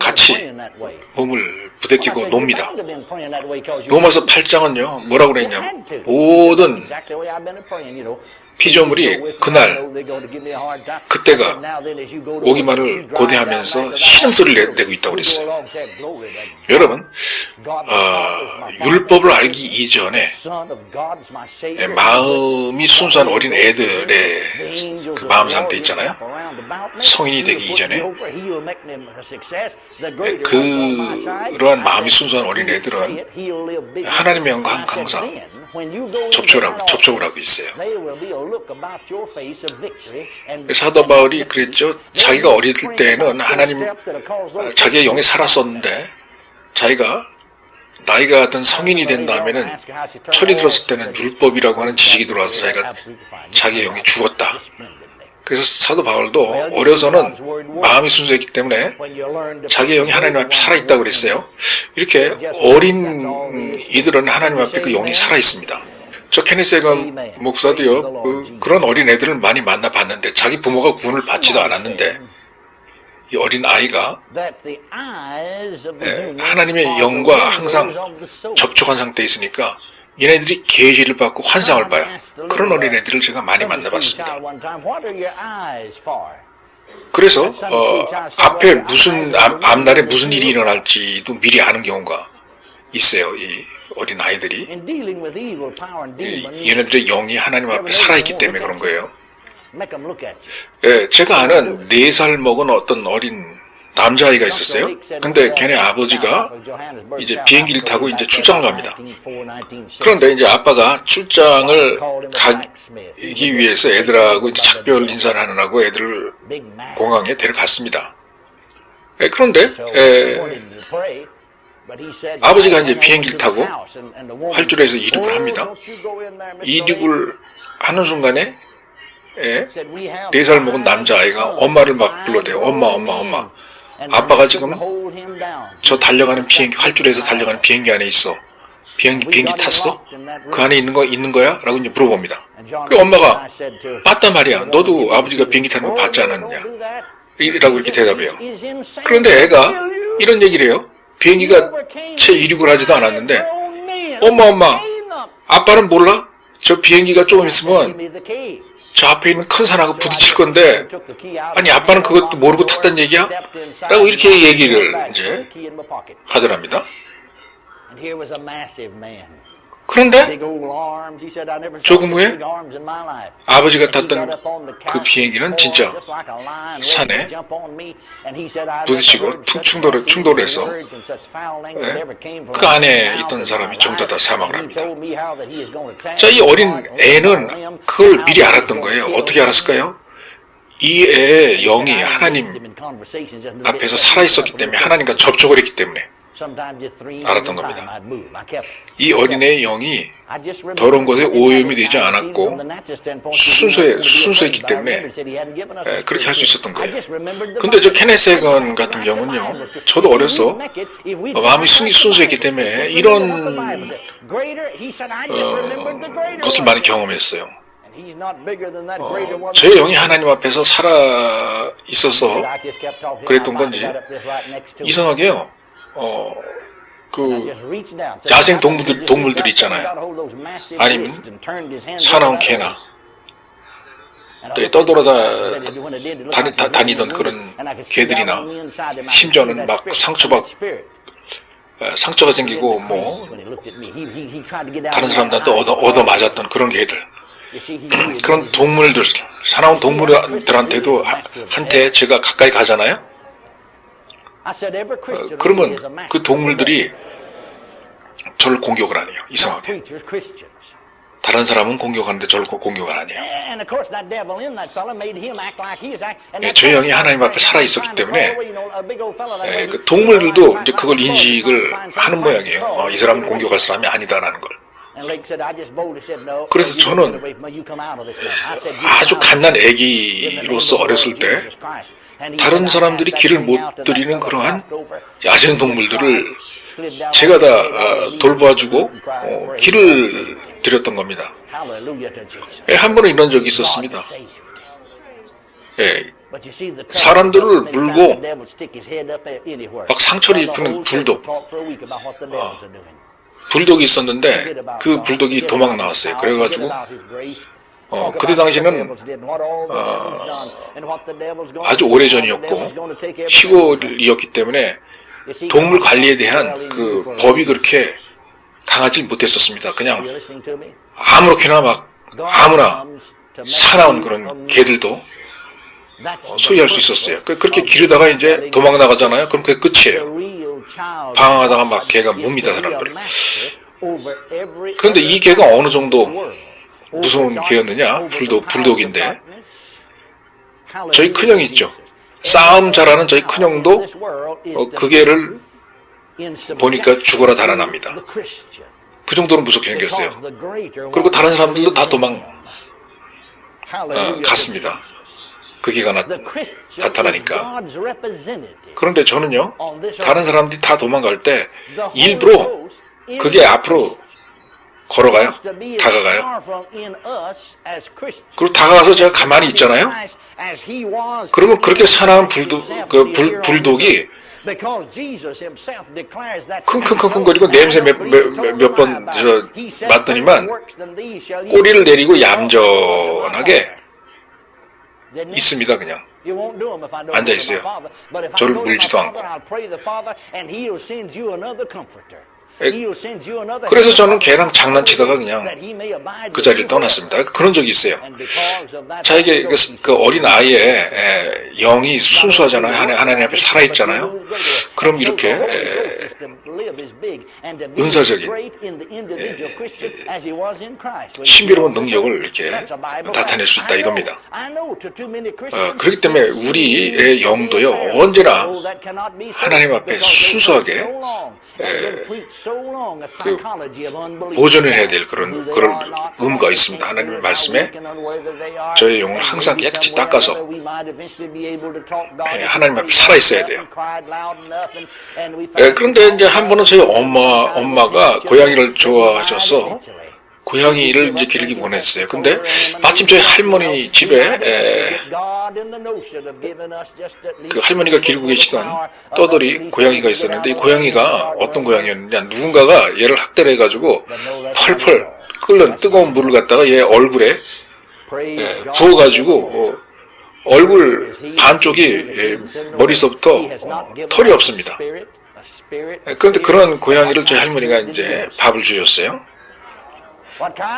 같이 몸을 부대끼고 놉니다. 로마서 8장은요, 뭐라고 그랬냐? 모든 피조물이 그때가 오기만을 고대하면서 신음소리를 내고 있다고 그랬어요. 여러분, 율법을 알기 이전에 마음이 순수한 어린 애들의 그 마음 상태 있잖아요. 성인이 되기 이전에 그러한 마음이 순수한 어린 애들은 하나님의 영광 항상 접촉을 하고 있어요. 사도 바울이 그랬죠. 자기가 어릴 때는 자기의 영이 살았었는데 자기가 나이가 든 성인이 된 다음에는 철이 들었을 때는 율법이라고 하는 지식이 들어와서 자기의 영이 죽었다. 그래서 사도 바울도 어려서는 마음이 순수했기 때문에 자기의 영이 하나님 앞에 살아있다고 그랬어요. 이렇게 어린 이들은 하나님 앞에 그 영이 살아있습니다. 저 케네스 해건 목사도요, 그런 어린 애들을 많이 만나봤는데 자기 부모가 구원을 받지도 않았는데 이 어린 아이가 하나님의 영과 항상 접촉한 상태에 있으니까 얘네들이 계시를 받고 환상을 봐요. 그런 어린 애들을 제가 많이 만나봤습니다. 그래서 앞에 앞날에 무슨 일이 일어날지도 미리 아는 경우가 있어요. 이 어린 아이들이 얘네들의 영이 하나님 앞에 살아있기 때문에 그런 거예요. 제가 아는 4살 먹은 어떤 어린 남자아이가 있었어요. 근데 걔네 아버지가 이제 비행기를 타고 이제 출장을 갑니다. 그런데 이제 아빠가 출장을 가기 위해서 애들하고 이제 작별 인사를 하느라고 애들을 공항에 데려갔습니다. 그런데 아버지가 이제 비행기를 타고 활주로에서 이륙을 합니다. 이륙을 하는 순간에 4살 먹은 남자아이가 엄마를 막 불러대요. 엄마. 아빠가 지금 저 달려가는 비행기, 활주로에서 달려가는 비행기 안에 있어. 비행기 탔어? 그 안에 있는 거야? 라고 이제 물어봅니다. 그 엄마가 봤단 말이야. 너도 아버지가 비행기 타는 거 봤지 않았느냐? 라고 이렇게 대답해요. 그런데 애가 이런 얘기를 해요. 비행기가 채 이륙을 하지도 않았는데, 엄마, 아빠는 몰라? 저 비행기가 조금 있으면 저 앞에 있는 큰 산하고 부딪힐 건데, 아니 아빠는 그것도 모르고 탔단 얘기야? 라고 이렇게 얘기를 이제 하더랍니다. 그런데 조금 후에 아버지가 탔던 그 비행기는 진짜 산에 부딪히고 충돌해서 그 안에 있던 사람이 전부 다 사망을 합니다. 자, 이 어린 애는 그걸 미리 알았던 거예요. 어떻게 알았을까요? 이 애의 영이 하나님 앞에서 살아있었기 때문에, 하나님과 접촉을 했기 때문에 알았던 겁니다. 이 어린애의 영이 더러운 것에 오염이 되지 않았고 순수했기 때문에 그렇게 할 수 있었던 거예요. 근데 저 케네스 해건 같은 경우는요, 저도 어려서 마음이 순수했기 때문에 이런 것을 많이 경험했어요. 제 영이 하나님 앞에서 살아 있어서 그랬던 건지 이상하게요. 그 야생 동물들 있잖아요. 아니면 사나운 개나 떠돌아다 다니던 그런 개들이나, 심지어는 막 상처가 생기고 뭐 다른 사람들한테 얻어 맞았던 그런 개들, 그런 동물들, 사나운 동물들한테도 한테 제가 가까이 가잖아요. 그러면 그 동물들이 저를 공격을 안 해요. 이상하게. 다른 사람은 공격하는데 저를 공격을 안 해요. 제 영이 하나님 앞에 살아있었기 때문에 그 동물들도 이제 그걸 인식을 하는 모양이에요. 이 사람은 공격할 사람이 아니다라는 걸. 그래서 저는 아주 갓난 애기로서 어렸을 때 다른 사람들이 길을 못 들이는 그러한 야생 동물들을 제가 다 돌봐주고 길을 들였던 겁니다. 한 번은 이런 적이 있었습니다. 사람들을 물고 막 상처를 입히는 불독이 있었는데 그 불독이 도망 나왔어요. 그래가지고 그때 당시는 아주 오래전이었고 시골이었기 때문에 동물 관리에 대한 그 법이 그렇게 강하지 못했었습니다. 그냥 아무렇게나 아무나 사나운 그런 개들도 소유할 수 있었어요. 그렇게 기르다가 이제 도망 나가잖아요. 그럼 그게 끝이에요. 방황하다가 막 개가 뭡니다, 사람들. 그런데 이 개가 어느 정도 무서운 개였느냐? 불독인데 저희 큰형이 있죠. 싸움 잘하는 저희 큰형도 그 개를 보니까 죽어라 달아납니다. 그 정도로 무섭게 생겼어요. 그리고 다른 사람들도 다 갔습니다. 그 개가 나타나니까. 그런데 저는요, 다른 사람들이 다 도망갈 때 일부러 그게 앞으로 걸어가요. 다가가요. 그리고 다가가서 제가 가만히 있잖아요. 그러면 그렇게 사나운 불독이 킁킁킁킁거리고 냄새 몇 번 맡더니만 꼬리를 내리고 얌전하게 있습니다. 그냥 앉아 있어요. 저를 물지도 않고. 그래서 저는 걔랑 장난치다가 그냥 그 자리를 떠났습니다. 그런 적이 있어요. 자에게 그 어린 아이의 영이 순수하잖아요. 하나님 앞에 살아있잖아요. 그럼 이렇게 은사적인 신비로운 능력을 이렇게 나타낼 수 있다 이겁니다. 그렇기 때문에 우리의 영도요, 언제나 하나님 앞에 순수하게 보존을 해야 될 그런 의무가 있습니다. 하나님의 말씀에 저의 영을 항상 깨끗이 닦아서 하나님 앞에 살아있어야 돼요. 그런데 이제 한 번은 저희 엄마가 고양이를 좋아하셔서 고양이를 이제 기르기 원했어요. 근데 마침 저희 할머니 집에 그 할머니가 기르고 계시던 떠돌이 고양이가 있었는데, 이 고양이가 어떤 고양이였느냐, 누군가가 얘를 학대를 해가지고 펄펄 끓는 뜨거운 물을 갖다가 얘 얼굴에 부어가지고 얼굴 반쪽이 머리서부터 털이 없습니다. 그런데 그런 고양이를 저희 할머니가 이제 밥을 주셨어요.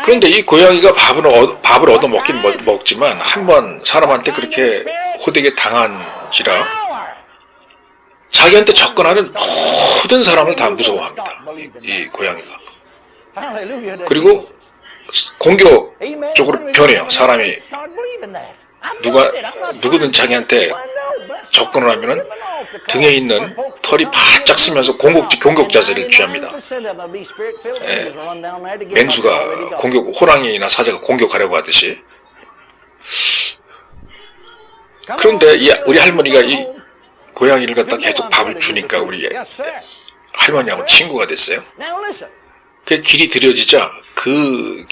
그런데 이 고양이가 밥을 얻어 먹긴 먹지만 한번 사람한테 그렇게 호되게 당한지라 자기한테 접근하는 모든 사람을 다 무서워합니다. 이 고양이가. 그리고 공격적으로 변해요. 사람이 누구든 자기한테 접근을 하면은 등에 있는 털이 바짝 쓰면서 공격 자세를 취합니다. 맹수가 호랑이나 사자가 공격하려고 하듯이. 그런데 우리 할머니가 이 고양이를 갖다 계속 밥을 주니까 우리 할머니하고 친구가 됐어요. 그 길이 들여지자 그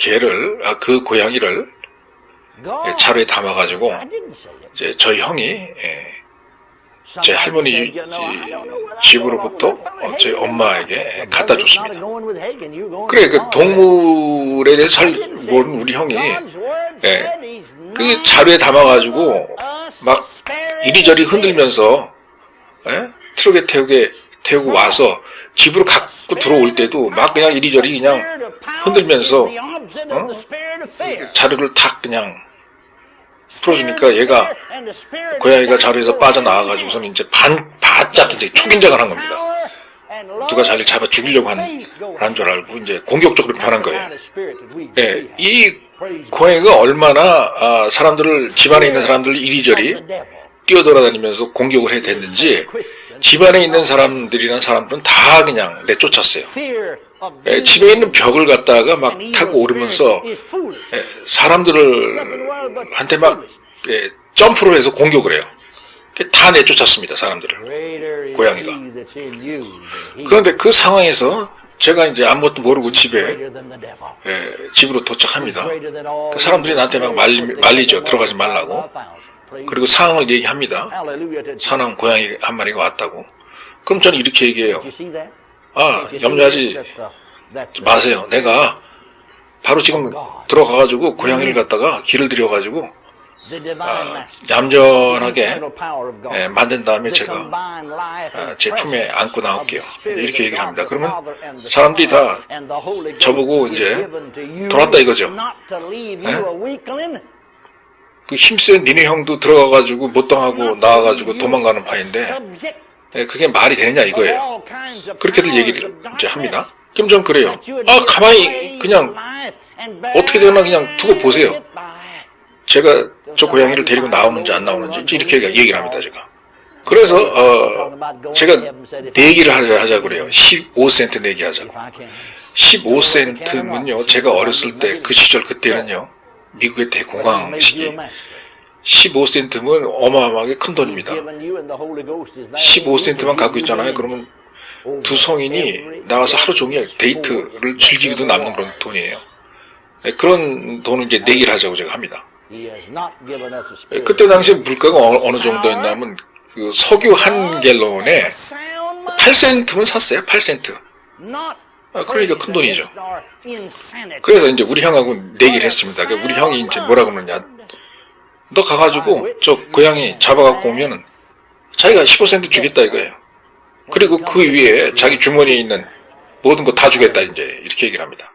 고양이를 자루에 담아가지고 이제 저희 형이 제 할머니 집으로부터 저희 엄마에게 갖다 줬습니다. 그래, 그 동물에 대해서 잘 모르는 우리 형이 그 자루에 담아가지고 막 이리저리 흔들면서 트럭에 태우고 와서 집으로 갖고 들어올 때도 막 그냥 이리저리 그냥 흔들면서 자루를 탁 그냥 풀어주니까 고양이가 자루에서 빠져나와가지고서는 이제 바짝 이제 초긴장을 한 겁니다. 누가 자기를 잡아 죽이려고 한 줄 알고 이제 공격적으로 변한 거예요. 이 고양이가 얼마나 집안에 있는 사람들을 이리저리 뛰어돌아다니면서 공격을 해야 됐는지 집안에 있는 사람들이란 사람들은 다 그냥 내쫓았어요. 집에 있는 벽을 갖다가 막 타고 오르면서 사람들한테 막 점프를 해서 공격을 해요. 다 내쫓았습니다. 사람들을. 고양이가. 그런데 그 상황에서 제가 이제 아무것도 모르고 집으로 도착합니다. 사람들이 나한테 막 말리죠. 들어가지 말라고. 그리고 상황을 얘기합니다. 사나운 고양이 한 마리가 왔다고. 그럼 저는 이렇게 얘기해요. 염려하지 마세요. 내가 바로 지금 들어가가지고 고양이를 갖다가 길을 들여가지고 얌전하게 만든 다음에 제가 제 품에 안고 나올게요. 이렇게 얘기를 합니다. 그러면 사람들이 다 저보고 이제 돌았다 이거죠. 그 힘센 니네 형도 들어가가지고 못 당하고 나와가지고 도망가는 판인데 그게 말이 되느냐 이거예요. 그렇게들 얘기를 이제 합니다. 그럼 전 그래요. 가만히 그냥 어떻게 되나 그냥 두고 보세요. 제가 저 고양이를 데리고 나오는지 안 나오는지 이렇게 얘기를 합니다. 제가. 그래서 제가 내기를 하자 그래요. 15센트 내기 하자고. 15센트면요. 제가 어렸을 때 그 시절 그때는요. 미국의 대공황 시기 15센트면 어마어마하게 큰 돈입니다. 15센트만 갖고 있잖아요. 그러면 두 성인이 나가서 하루 종일 데이트를 즐기기도 남는 그런 돈이에요. 그런 돈을 이제 내기를 하자고 제가 합니다. 그때 당시에 물가가 어느 정도였냐면 그 석유 한 갤론에 8센트면 샀어요. 8센트. 그러니까 큰 돈이죠. 그래서 이제 우리 형하고 내기를 했습니다. 우리 형이 이제 뭐라 그러느냐. 너 가가지고 저 고양이 잡아갖고 오면은 자기가 15센트 주겠다 이거예요. 그리고 그 위에 자기 주머니에 있는 모든 거 다 주겠다 이제 이렇게 얘기를 합니다.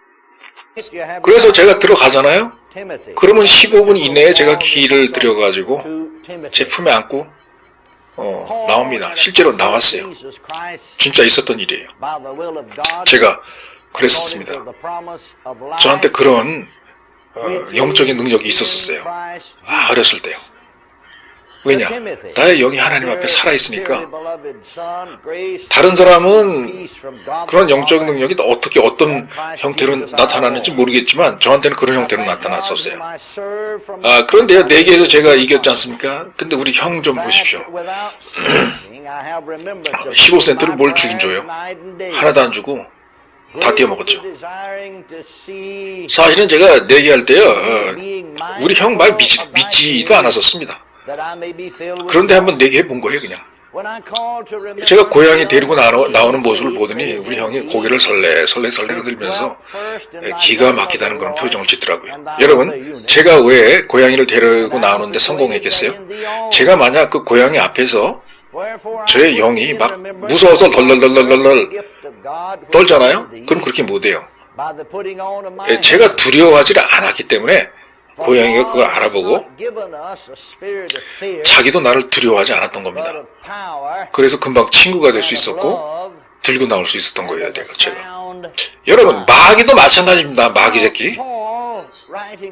그래서 제가 들어가잖아요. 그러면 15분 이내에 제가 길을 들여가지고 제 품에 안고 나옵니다. 실제로 나왔어요. 진짜 있었던 일이에요. 제가 그랬었습니다. 저한테 그런 영적인 능력이 있었어요. 어렸을 때요. 왜냐? 나의 영이 하나님 앞에 살아있으니까 다른 사람은 그런 영적 능력이 어떻게 어떤 형태로 나타나는지 모르겠지만 저한테는 그런 형태로 나타났었어요. 그런데요, 내기에서 제가 이겼지 않습니까? 근데 우리 형 좀 보십시오. 15센트를 뭘 주긴 줘요? 하나도 안 주고 다 띄어먹었죠. 사실은 제가 내기할 때요, 우리 형 말 믿지도 않았었습니다. 그런데 한번 내기해 본 거예요, 그냥. 제가 고양이 데리고 나오는 모습을 보더니 우리 형이 고개를 설레 흔들면서 기가 막히다는 그런 표정을 짓더라고요. 여러분, 제가 왜 고양이를 데리고 나오는데 성공했겠어요? 제가 만약 그 고양이 앞에서 저의 영이 막 무서워서 덜덜덜덜덜 떨잖아요? 그럼 그렇게 못해요. 제가 두려워하지를 않았기 때문에 고양이가 그걸 알아보고 자기도 나를 두려워하지 않았던 겁니다. 그래서 금방 친구가 될 수 있었고 들고 나올 수 있었던 거예요. 제가. 여러분, 마귀도 마찬가지입니다. 마귀 새끼.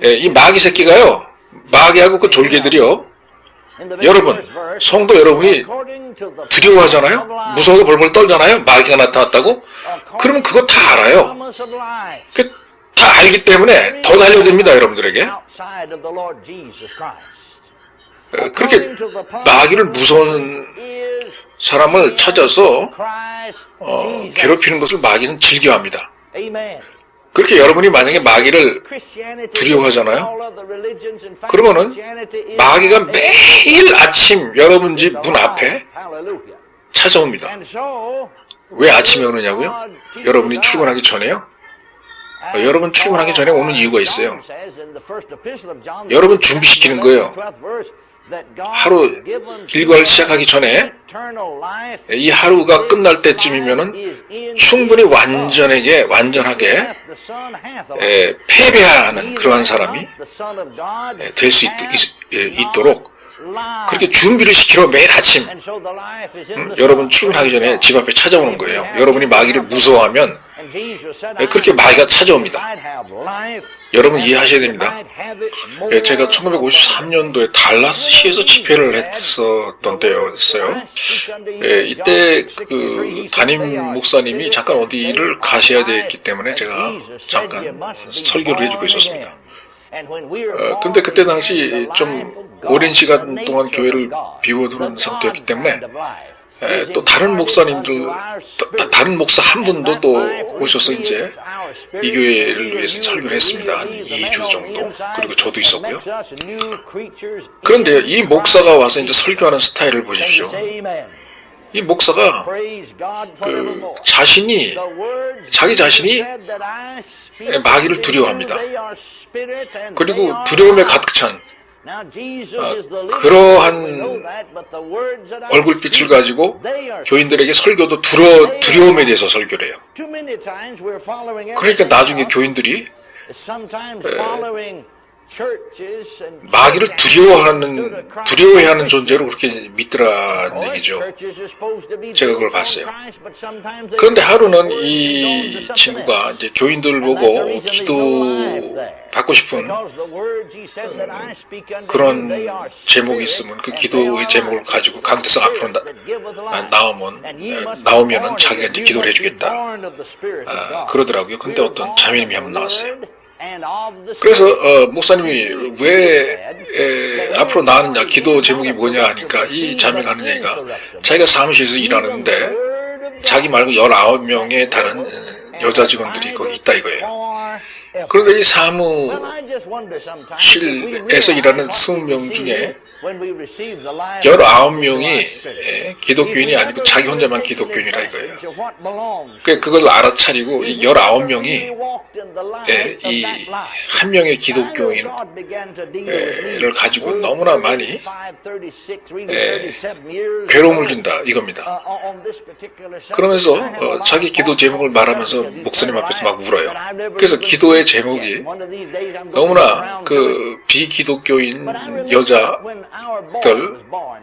이 마귀 새끼가요, 마귀하고 그 졸개들이요, 여러분, 성도 여러분이 두려워하잖아요? 무서워서 벌벌 떨잖아요? 마귀가 나타났다고? 그러면 그거 다 알아요. 다 알기 때문에 더 달려듭니다, 여러분들에게. 그렇게 마귀를 무서운 사람을 찾아서 괴롭히는 것을 마귀는 즐겨합니다. 그렇게 여러분이 만약에 마귀를 두려워하잖아요? 그러면은 마귀가 매일 아침 여러분 집 문 앞에 찾아옵니다. 왜 아침에 오느냐고요? 여러분이 출근하기 전에요? 여러분 출근하기 전에 오는 이유가 있어요. 여러분 준비시키는 거예요. 하루 일과를 시작하기 전에 이 하루가 끝날 때쯤이면은 충분히 완전하게 패배하는 그러한 사람이 될 수 있도록 그렇게 준비를 시키러 매일 아침 여러분 출근하기 전에 집 앞에 찾아오는 거예요. 여러분이 마귀를 무서워하면 그렇게 마귀가 찾아옵니다. 여러분 이해하셔야 됩니다. 제가 1953년도에 달라스시에서 집회를 했었던 때였어요. 이때 그 담임 목사님이 잠깐 어디를 가셔야 됐기 때문에 제가 잠깐 설교를 해주고 있었습니다. 근데 그때 당시 좀 오랜 시간 동안 교회를 비워두는 상태였기 때문에 또 다른 목사님들, 다른 목사 한 분도 또 오셔서 이제 이 교회를 위해서 설교를 했습니다. 한 2주 정도. 그리고 저도 있었고요. 그런데 이 목사가 와서 이제 설교하는 스타일을 보십시오. 이 목사가 자기 자신이 마귀를 두려워합니다. 그리고 두려움에 가득 찬 그러한 얼굴빛을 가지고 교인들에게 설교도 두려움에 대해서 설교를 해요. 그러니까 나중에 교인들이 마귀를 두려워해야 하는 존재로 그렇게 믿더라는 얘기죠. 제가 그걸 봤어요. 그런데 하루는 이 친구가 이제 교인들을 보고 기도 받고 싶은 그런 제목이 있으면 그 기도의 제목을 가지고 강대상 앞으로 나오면은 자기가 이제 기도를 해주겠다. 그러더라고요. 근데 어떤 자매님이 한번 나왔어요. 그래서 목사님이 왜 앞으로 나왔느냐, 기도 제목이 뭐냐 하니까 이 자매가 하는 얘기가 자기가 사무실에서 일하는데 자기 말고 19명의 다른 여자 직원들이 거기 있다 이거예요. 그런데 이 사무실에서 일하는 20명 중에 19명이 기독교인이 아니고 자기 혼자만 기독교인이라 이거예요. 그걸 알아차리고 이 19명이 이 한 명의 기독교인을 가지고 너무나 많이 괴로움을 준다 이겁니다. 그러면서 자기 기도 제목을 말하면서 목사님 앞에서 막 울어요. 그래서 기도의 제목이 너무나 그 비기독교인 여자들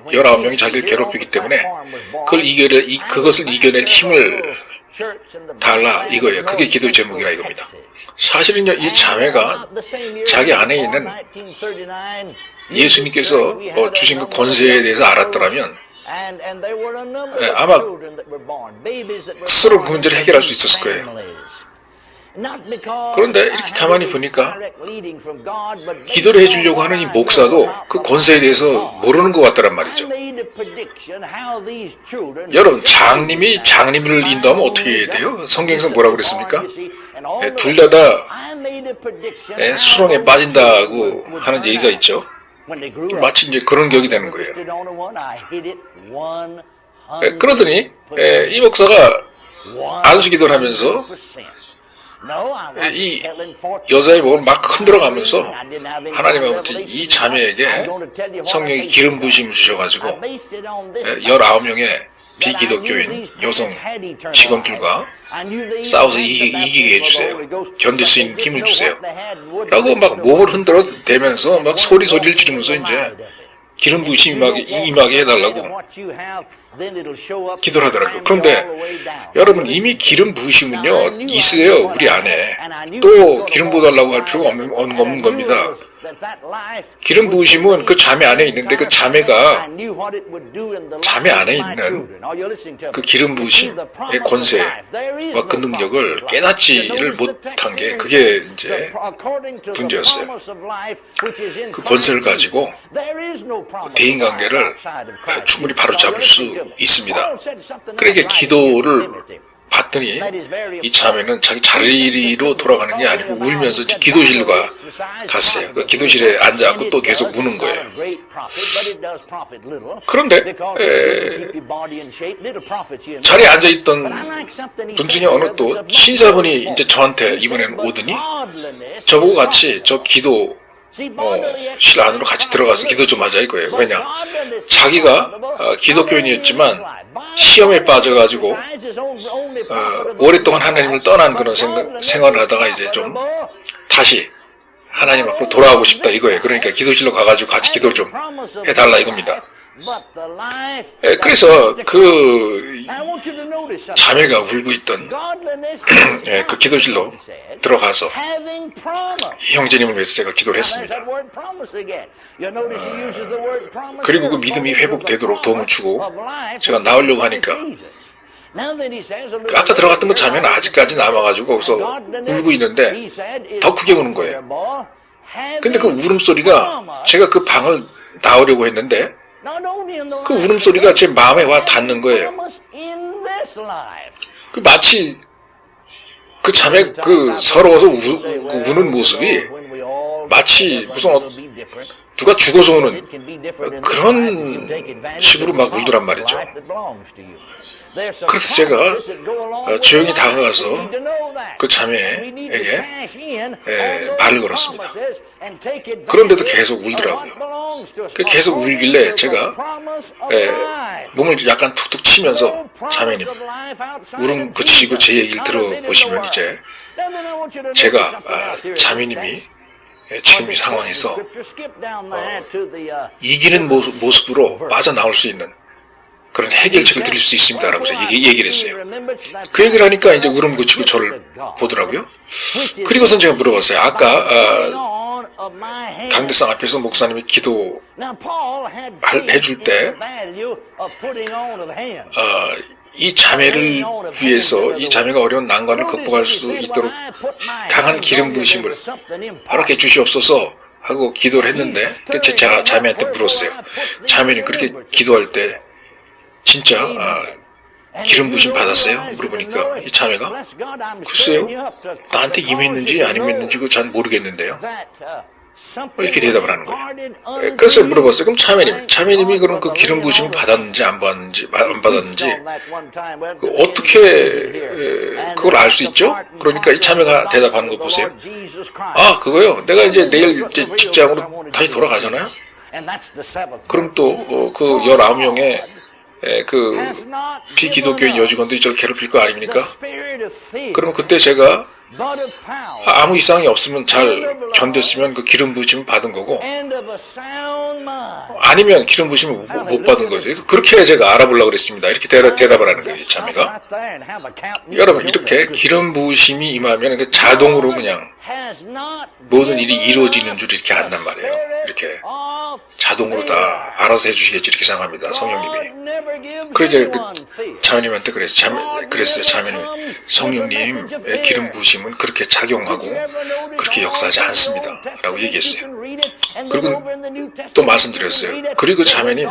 19명이 자기를 괴롭히기 때문에 그것을 이겨낼 힘을 달라 이거예요. 그게 기도의 제목이라 이겁니다. 사실은요, 이 자매가 자기 안에 있는 예수님께서 주신 그 권세에 대해서 알았더라면 아마 스스로 그 문제를 해결할 수 있었을 거예요. 그런데 이렇게 가만히 보니까 기도를 해주려고 하는 이 목사도 그 권세에 대해서 모르는 것 같더란 말이죠. 여러분, 장님이 장님을 인도하면 어떻게 해야 돼요? 성경에서 뭐라고 그랬습니까? 둘 다 수렁에 빠진다고 하는 얘기가 있죠. 마치 이제 그런 격이 되는 거예요. 그러더니 이 목사가 안수 기도를 하면서 이 여자의 몸을 막 흔들어가면서 하나님 아버지 이 자매에게 성령의 기름 부으심을 주셔가지고 19명의 비기독교인 여성 직원들과 싸워서 이기게 해주세요. 견딜 수 있는 힘을 주세요. 라고 막 몸을 흔들어 대면서 막 소리를 지르면서 이제 기름 부으심이 임하게 해달라고 기도를 하더라고요. 그런데 여러분 이미 기름 부으심은요 있어요. 우리 안에. 또 기름 부어달라고 할 필요가 없는 겁니다. 기름 부으심은 그 자매 안에 있는데 그 자매가 자매 안에 있는 그 기름 부으심의 권세와 그 능력을 깨닫지를 못한 게 그게 이제 문제였어요. 그 권세를 가지고 대인관계를 충분히 바로잡을 수 있습니다. 그러니까 기도를 봤더니 이 자매는 자기 자리로 돌아가는 게 아니고 울면서 기도실로 갔어요. 그 기도실에 앉아갖고 또 계속 우는 거예요. 그런데 자리에 앉아있던 분 중에 어느 또 신사분이 이제 저한테 이번에는 오더니 저보고 같이 저 기도 실 안으로 같이 들어가서 기도 좀 하자 이거예요. 왜냐? 자기가 기독교인이었지만 시험에 빠져가지고 오랫동안 하나님을 떠난 그런 생활을 하다가 이제 좀 다시 하나님 앞으로 돌아가고 싶다 이거예요. 그러니까 기도실로 가가지고 같이 기도를 좀 해달라 이겁니다. 그래서 그 자매가 울고 있던 그 기도실로 들어가서 형제님을 위해서 제가 기도를 했습니다. 그리고 그 믿음이 회복되도록 도움을 주고 제가 나오려고 하니까 아까 들어갔던 그 자매는 아직까지 남아가지고 거기서 울고 있는데 더 크게 우는 거예요. 근데 그 울음소리가 제가 그 방을 나오려고 했는데 그 울음소리가 제 마음에 와 닿는 거예요. 그 마치 그 자매 그 서러워서 우는 모습이 마치 무슨 누가 죽어서 우는 그런 식으로 막 울더란 말이죠. 그래서 제가 조용히 다가가서 그 자매에게 말을 걸었습니다. 그런데도 계속 울더라고요. 계속 울길래 제가 몸을 약간 툭툭 치면서 자매님 울음 그치시고 제 얘기를 들어보시면 이제 제가 자매님이 지금 이 상황에서 이기는 모습으로 빠져나올 수 있는 그런 해결책을 드릴 수 있습니다 라고 얘기를 했어요. 그 얘기를 하니까 이제 울음 그치고 저를 보더라고요. 그리고선 제가 물어봤어요. 아까 강대상 앞에서 목사님이 기도 해줄 때 이 자매를 위해서 이 자매가 어려운 난관을 극복할 수 있도록 강한 기름 부으심을 허락해 주시옵소서 하고 기도를 했는데 제가 자매한테 물었어요. 자매는 그렇게 기도할 때 진짜 기름 부으심 받았어요? 물어보니까 이 자매가 글쎄요 나한테 임했는지 안 임했는지 그거 잘 모르겠는데요 이렇게 대답을 하는 거예요. 그래서 물어봤어요. 그럼 자매님이 그럼 그 기름 부으심을 받았는지 안 받았는지 어떻게 그걸 알 수 있죠? 그러니까 이 자매가 대답하는 거 보세요. 아 그거요? 내가 이제 내일 이제 직장으로 다시 돌아가잖아요? 그럼 또 그 19명의 그 비기독교인 여직원들이 저를 괴롭힐 거 아닙니까? 그러면 그때 제가 아무 이상이 없으면 잘 견뎠으면 그 기름 부으심을 받은 거고 아니면 기름 부으심을 못 받은 거죠. 그렇게 제가 알아보려고 그랬습니다. 이렇게 대답을 하는 거예요. 자매가. 여러분 이렇게 기름 부으심이 임하면 자동으로 그냥 모든 일이 이루어지는 줄 이렇게 안단 말이에요. 이렇게 자동으로 다 알아서 해주시겠지 이렇게 생각합니다. 성령님이. 그래서 자매님한테 그랬어요. 자매님 성령님의 기름 부으심은 그렇게 작용하고 그렇게 역사하지 않습니다 라고 얘기했어요. 그리고 또 말씀드렸어요. 그리고 자매님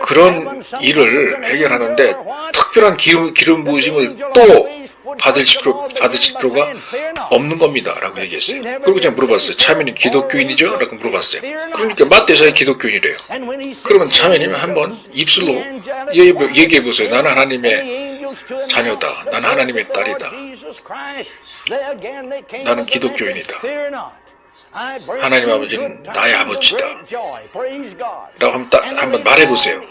그런 일을 해결하는데 특별한 기름 부으심을 또 받으실 필요가 없는 겁니다 라고 얘기했어요. 그리고 제가 물어봤어요. 자매님 기독교인이죠? 라고 물어봤어요. 그러니까 맞대 자기 기독교인이래요. 그러면 자매님 한번 입술로 얘기해보세요. 나는 하나님의 자녀다. 나는 하나님의 딸이다. 나는 기독교인이다. 하나님 아버지는 나의 아버지다 라고 한번 말해보세요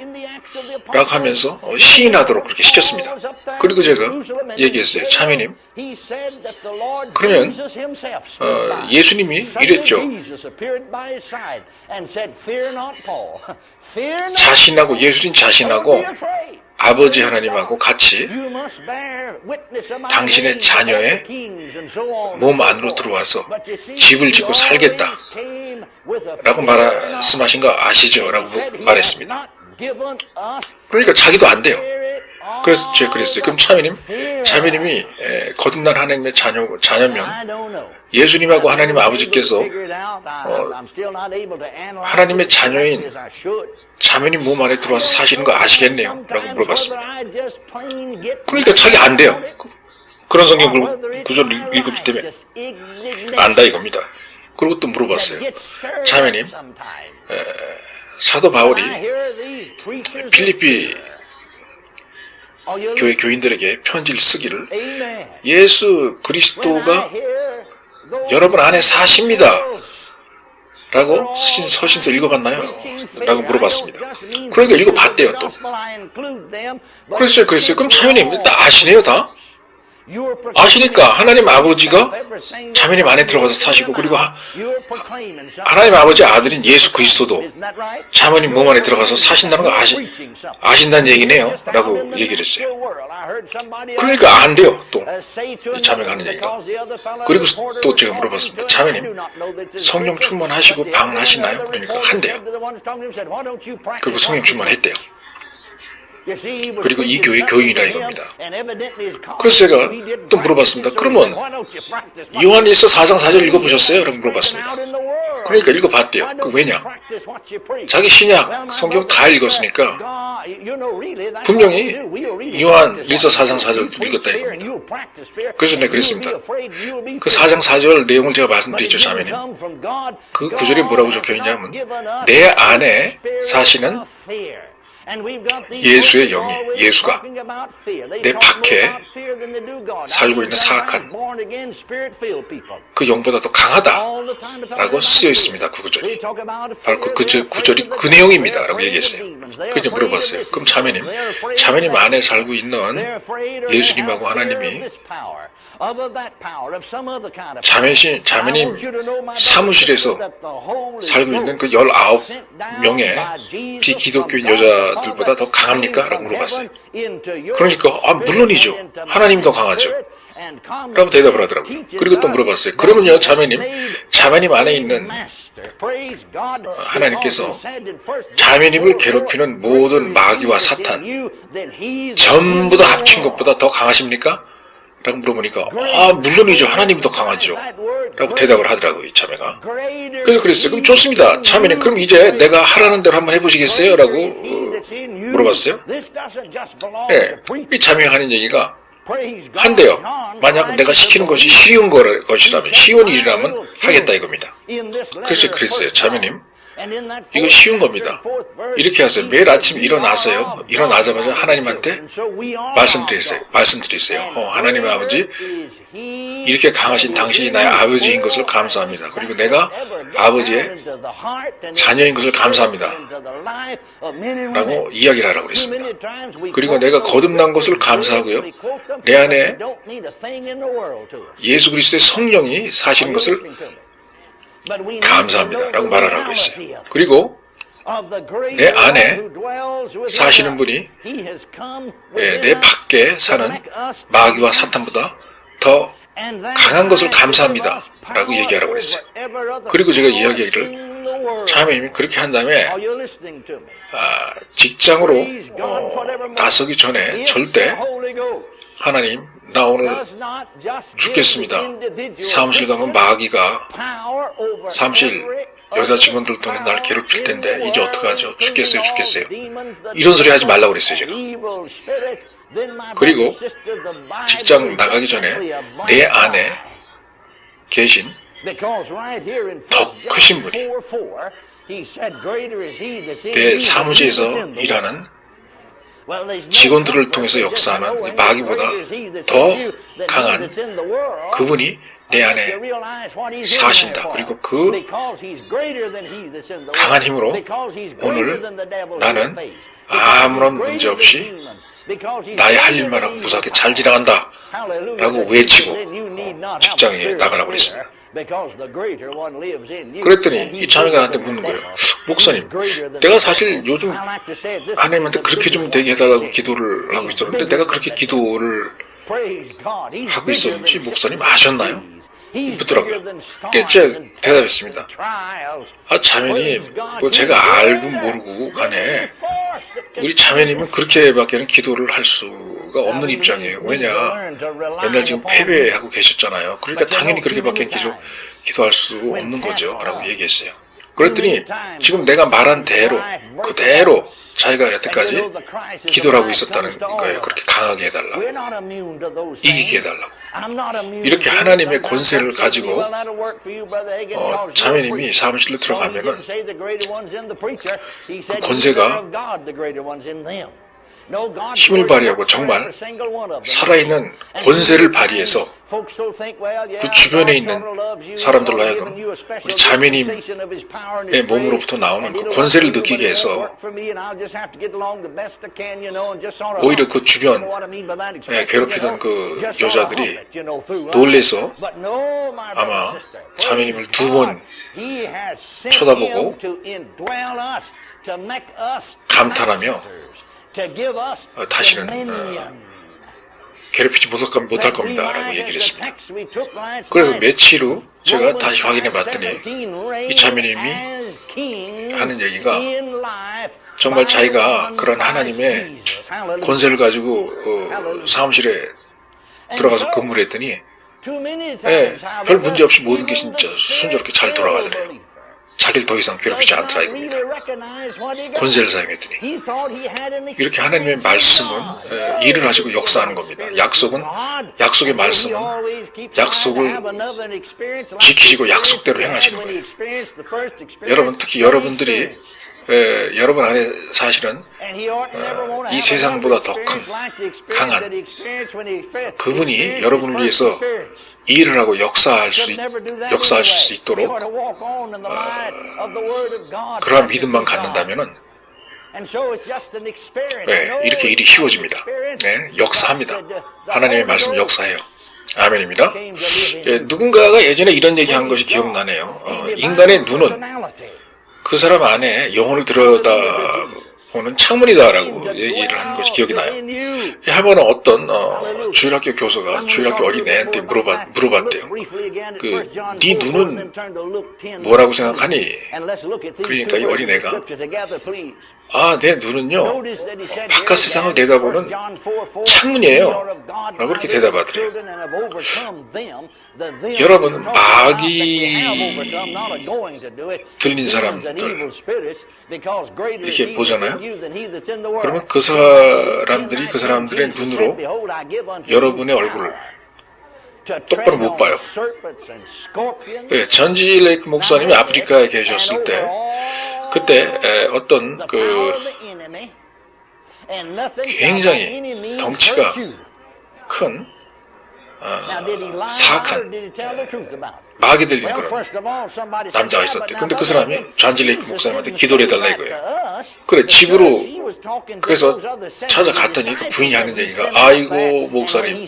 라고 하면서 시인하도록 그렇게 시켰습니다. 그리고 제가 얘기했어요. 참여님, 그러면 예수님이 이랬죠. 자신하고, 예수님 자신하고 아버지 하나님하고 같이 당신의 자녀의 몸 안으로 들어와서 집을 짓고 살겠다 라고 말씀하신 거 아시죠? 라고 말했습니다. 그러니까 자기도 안 돼요. 그래서 제가 그랬어요. 그럼 참여님이 거듭난 하나님의 자녀면 예수님하고 하나님 아버지께서 하나님의 자녀인 자매님 몸 안에 들어와서 사시는 거 아시겠네요? 라고 물어봤습니다. 그러니까 자기 안 돼요. 그런 성경 구절을 읽었기 때문에 안다 이겁니다. 그리고 또 물어봤어요. 자매님, 사도 바울이 필리피 교회 교인들에게 편지를 쓰기를 예수 그리스도가 여러분 안에 사십니다 라고 서신서 읽어봤나요? 라고 물어봤습니다. 그러니까 읽어봤대요 또. 그랬어요. 그럼 참여님 다 아시네요 다? 아시니까 하나님 아버지가 자매님 안에 들어가서 사시고, 그리고 하나님 아버지 아들인 예수 그리스도도 자매님 몸 안에 들어가서 사신다는 거 아신다는 얘기네요 라고 얘기를 했어요. 그러니까 안 돼요 또 자매가 하는 얘기가. 그리고 또 제가 물어봤습니다. 자매님 성령 충만하시고 방언하시나요? 그러니까 한대요. 그리고 성령 충만했대요. 그리고 이 교회 교인이라 이겁니다. 그래서 제가 또 물어봤습니다. 그러면 요한일서 4장 4절 읽어보셨어요? 라고 물어봤습니다. 그러니까 읽어봤대요. 왜냐? 자기 신약 성경 다 읽었으니까 분명히 요한일서 4장 4절 읽었다 이겁니다. 그래서 내가 그랬습니다. 그 4장 4절 내용을 제가 말씀드리죠, 자매님. 그 구절이 뭐라고 적혀있냐면 내 안에 사시는 예수의 영이, 예수가 내 밖에 살고 있는 사악한 그 영보다 더 강하다라고 쓰여 있습니다. 그 구절이. 바로 그 구절이 그 내용입니다. 라고 얘기했어요. 그래서 물어봤어요. 그럼 자매님 안에 살고 있는 예수님하고 하나님이 자매님 사무실에서 살고 있는 그 19명의 비기독교인 여자들보다 더 강합니까? 라고 물어봤어요. 그러니까 물론이죠. 하나님 더 강하죠. 라고 대답을 하더라고요. 그리고 또 물어봤어요. 그러면요 자매님 안에 있는 하나님께서 자매님을 괴롭히는 모든 마귀와 사탄 전부 다 합친 것보다 더 강하십니까? 라고 물어보니까 물론이죠. 하나님이 더 강하죠. 라고 대답을 하더라고요. 이 자매가. 그래서 그랬어요. 그럼 좋습니다. 자매님 그럼 이제 내가 하라는 대로 한번 해보시겠어요? 라고 물어봤어요. 네, 이 자매가 하는 얘기가 한대요. 만약 내가 시키는 것이 쉬운 것이라면, 쉬운 일이라면 하겠다 이겁니다. 그래서 그랬어요. 자매님 이거 쉬운 겁니다. 이렇게 하세요. 매일 아침 일어나서요. 일어나자마자 하나님한테 말씀드리세요. 하나님 아버지, 이렇게 강하신 당신이 나의 아버지인 것을 감사합니다. 그리고 내가 아버지의 자녀인 것을 감사합니다. 라고 이야기를 하라고 그랬습니다. 그리고 내가 거듭난 것을 감사하고요. 내 안에 예수 그리스도의 성령이 사시는 것을 감사합니다. 라고 말하라고 했어요. 그리고 내 안에 사시는 분이 내 밖에 사는 마귀와 사탄보다 더 강한 것을 감사합니다. 라고 얘기하라고 했어요. 그리고 제가 이야기를 자매님이 그렇게 한 다음에 직장으로 나서기 전에 절대 하나님 나 오늘 죽겠습니다. 사무실 가면 마귀가 사무실 여자 직원들 통해 날 괴롭힐 텐데 이제 어떡하죠? 죽겠어요. 이런 소리 하지 말라고 그랬어요. 제가. 그리고 직장 나가기 전에 내 안에 계신 더 크신 분이 내 사무실에서 일하는 직원들을 통해서 역사하는 마귀보다 더 강한 그분이 내 안에 사신다. 그리고 그 강한 힘으로 오늘 나는 아무런 문제 없이 나의 할 일만 하고 무사하게 잘 지나간다 라고 외치고 직장에 나가라고 그랬습니다. 그랬더니 이 자매가 나한테 묻는 거예요. 목사님, 내가 사실 요즘 하나님한테 그렇게 좀 되게 해달라고 기도를 하고 있었는데 내가 그렇게 기도를 하고 있었는지 목사님 아셨나요? 묻더라고요. 제가 대답했습니다. 자매님, 뭐 제가 알고 모르고 간에 우리 자매님은 그렇게밖에는 기도를 할 수가 없는 입장이에요. 왜냐, 맨날 지금 패배하고 계셨잖아요. 그러니까 당연히 그렇게밖에 기도할 수 없는 거죠 라고 얘기했어요. 그랬더니 지금 내가 말한 대로 그대로 자기가 여태까지 기도를 하고 있었다는 거예요. 그렇게 강하게 해달라고, 이기게 해달라고. 이렇게 하나님의 권세를 가지고 자매님이 사무실로 들어가면은 그 권세가 힘을 발휘하고 정말 살아있는 권세를 발휘해서 그 주변에 있는 사람들로 하여금 우리 자매님의 몸으로부터 나오는 그 권세를 느끼게 해서 오히려 그 주변 괴롭히던 그 여자들이 놀래서 아마 자매님을 2번 쳐다보고 감탄하며 다시는 괴롭히지 못할 겁니다 라고 얘기를 했습니다. 그래서 며칠 후 제가 다시 확인해 봤더니 이 자매님이 하는 얘기가 정말 자기가 그런 하나님의 권세를 가지고 사무실에 들어가서 근무를 했더니 별 문제 없이 모든 게 진짜 순조롭게 잘 돌아가더래요. 자기를 더 이상 괴롭히지 않더라 이겁니다. 권세를 사용했더니 이렇게 하나님의 말씀은 일을 하시고 역사하는 겁니다. 약속의 말씀은 약속을 지키시고 약속대로 행하시는 거예요. 여러분, 특히 여러분들이 여러분 안에 사실은 이 세상보다 더 강한 그분이 여러분을 위해서 일을 하고 역사하실 수 있도록 그러한 믿음만 갖는다면은 이렇게 일이 쉬워집니다. 역사합니다. 하나님의 말씀 역사해요. 아멘입니다. 누군가가 예전에 이런 얘기한 것이 기억나네요. 인간의 눈은 그 사람 안에 영혼을 들여다보는 창문이다라고 얘기를 하는 것이 기억이 나요. 한 번은 어떤 주일학교 교수가 주일학교 어린애한테 물어봤대요. 네 눈은 뭐라고 생각하니? 그러니까 이 어린애가 내 눈은요 바깥 세상을 내다보는 창문이에요 라고 그렇게 대답하더래요. 여러분, 마귀 들린 사람들 이렇게 보잖아요. 그러면 그 사람들의 눈으로 여러분의 얼굴을 똑바로 못 봐요. 전지 레이크 목사님이 아프리카에 계셨을 때 그때 어떤 굉장히 덩치가 큰 사악한 마귀 들린 그런 남자가 있었대. 근데 그 사람이 전지 레이크 목사님한테 기도를 해달라 이거예요. 그래, 집으로 그래서 찾아갔더니 그 부인이 하는 얘기가 아이고 목사님,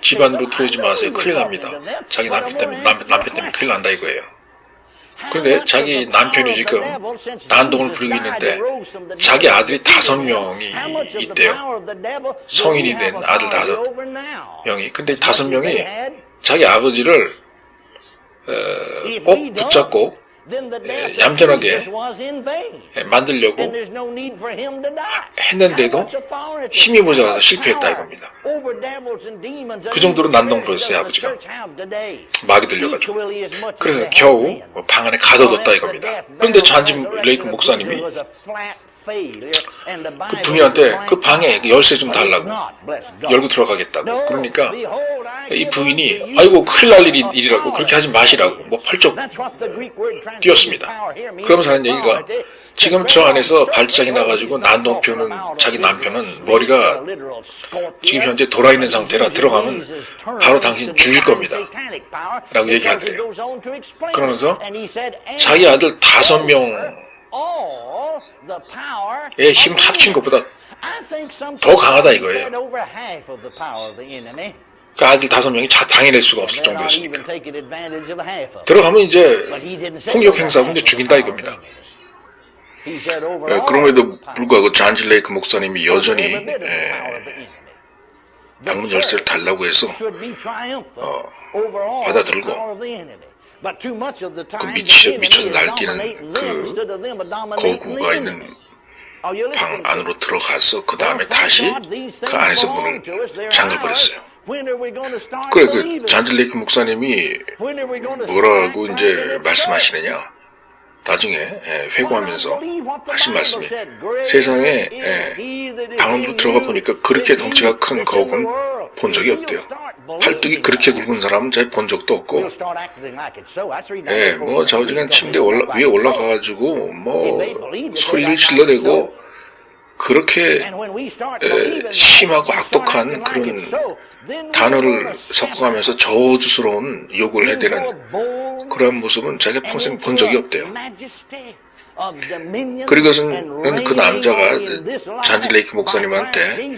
집 안으로 들어오지 마세요. 큰일 납니다. 자기 남편 때문에 큰일 난다 이거예요. 그런데 자기 남편이 지금 난동을 부리고 있는데 자기 아들이 5명이 있대요. 성인이 된 아들 5명이. 근데 5명이 자기 아버지를 꼭 붙잡고 얌전하게 만들려고 했는데도 힘이 모자라서 실패했다 이겁니다. 그 정도로 난동 부렸어요 아버지가. 마귀 들려가지고. 그래서 겨우 방 안에 가둬뒀다 이겁니다. 그런데 전지 레이크 목사님이 그 부인한테 그 방에 열쇠 좀 달라고 열고 들어가겠다고. 그러니까 이 부인이 아이고 큰일 날 일이라고 그렇게 하지 마시라고 뭐 펄쩍 뛰었습니다. 그러면서 하는 얘기가 지금 저 안에서 발작이 나가지고 자기 남편은 머리가 지금 현재 돌아있는 상태라 들어가면 바로 당신 죽일 겁니다. 라고 얘기하더래요. 그러면서 자기 아들 5명의 힘 합친 것보다 더 강하다 이거예요. 그 아들 5명이 당해낼 수가 없을 정도였으니까. 들어가면 이제 폭력 행사하면 이제 죽인다 이겁니다. 그럼에도 불구하고 잔지 레이크 목사님이 여전히 방문 열쇠를 달라고 해서 받아들고 그 미쳐서 날뛰는 그 거구가 있는 방 안으로 들어가서 그 다음에 다시 그 안에서 문을 잠가버렸어요. 그래, 그 잔지 레이크 목사님이 뭐라고 이제 말씀하시느냐? 나중에 회고하면서 하신 말씀이 세상에 방으로 들어가 보니까 그렇게 덩치가 큰 거북은 본 적이 없대요. 팔뚝이 그렇게 굵은 사람은 잘 본 적도 없고, 뭐 좌우지간 침대 위에 올라가가지고 뭐 소리를 질러대고 그렇게 심하고 악독한 그런 단어를 섞어가면서 저주스러운 욕을 해대는 그런 모습은 자기가 평생 본 적이 없대요. 그리고서는 그 남자가 잔지 레이크 목사님한테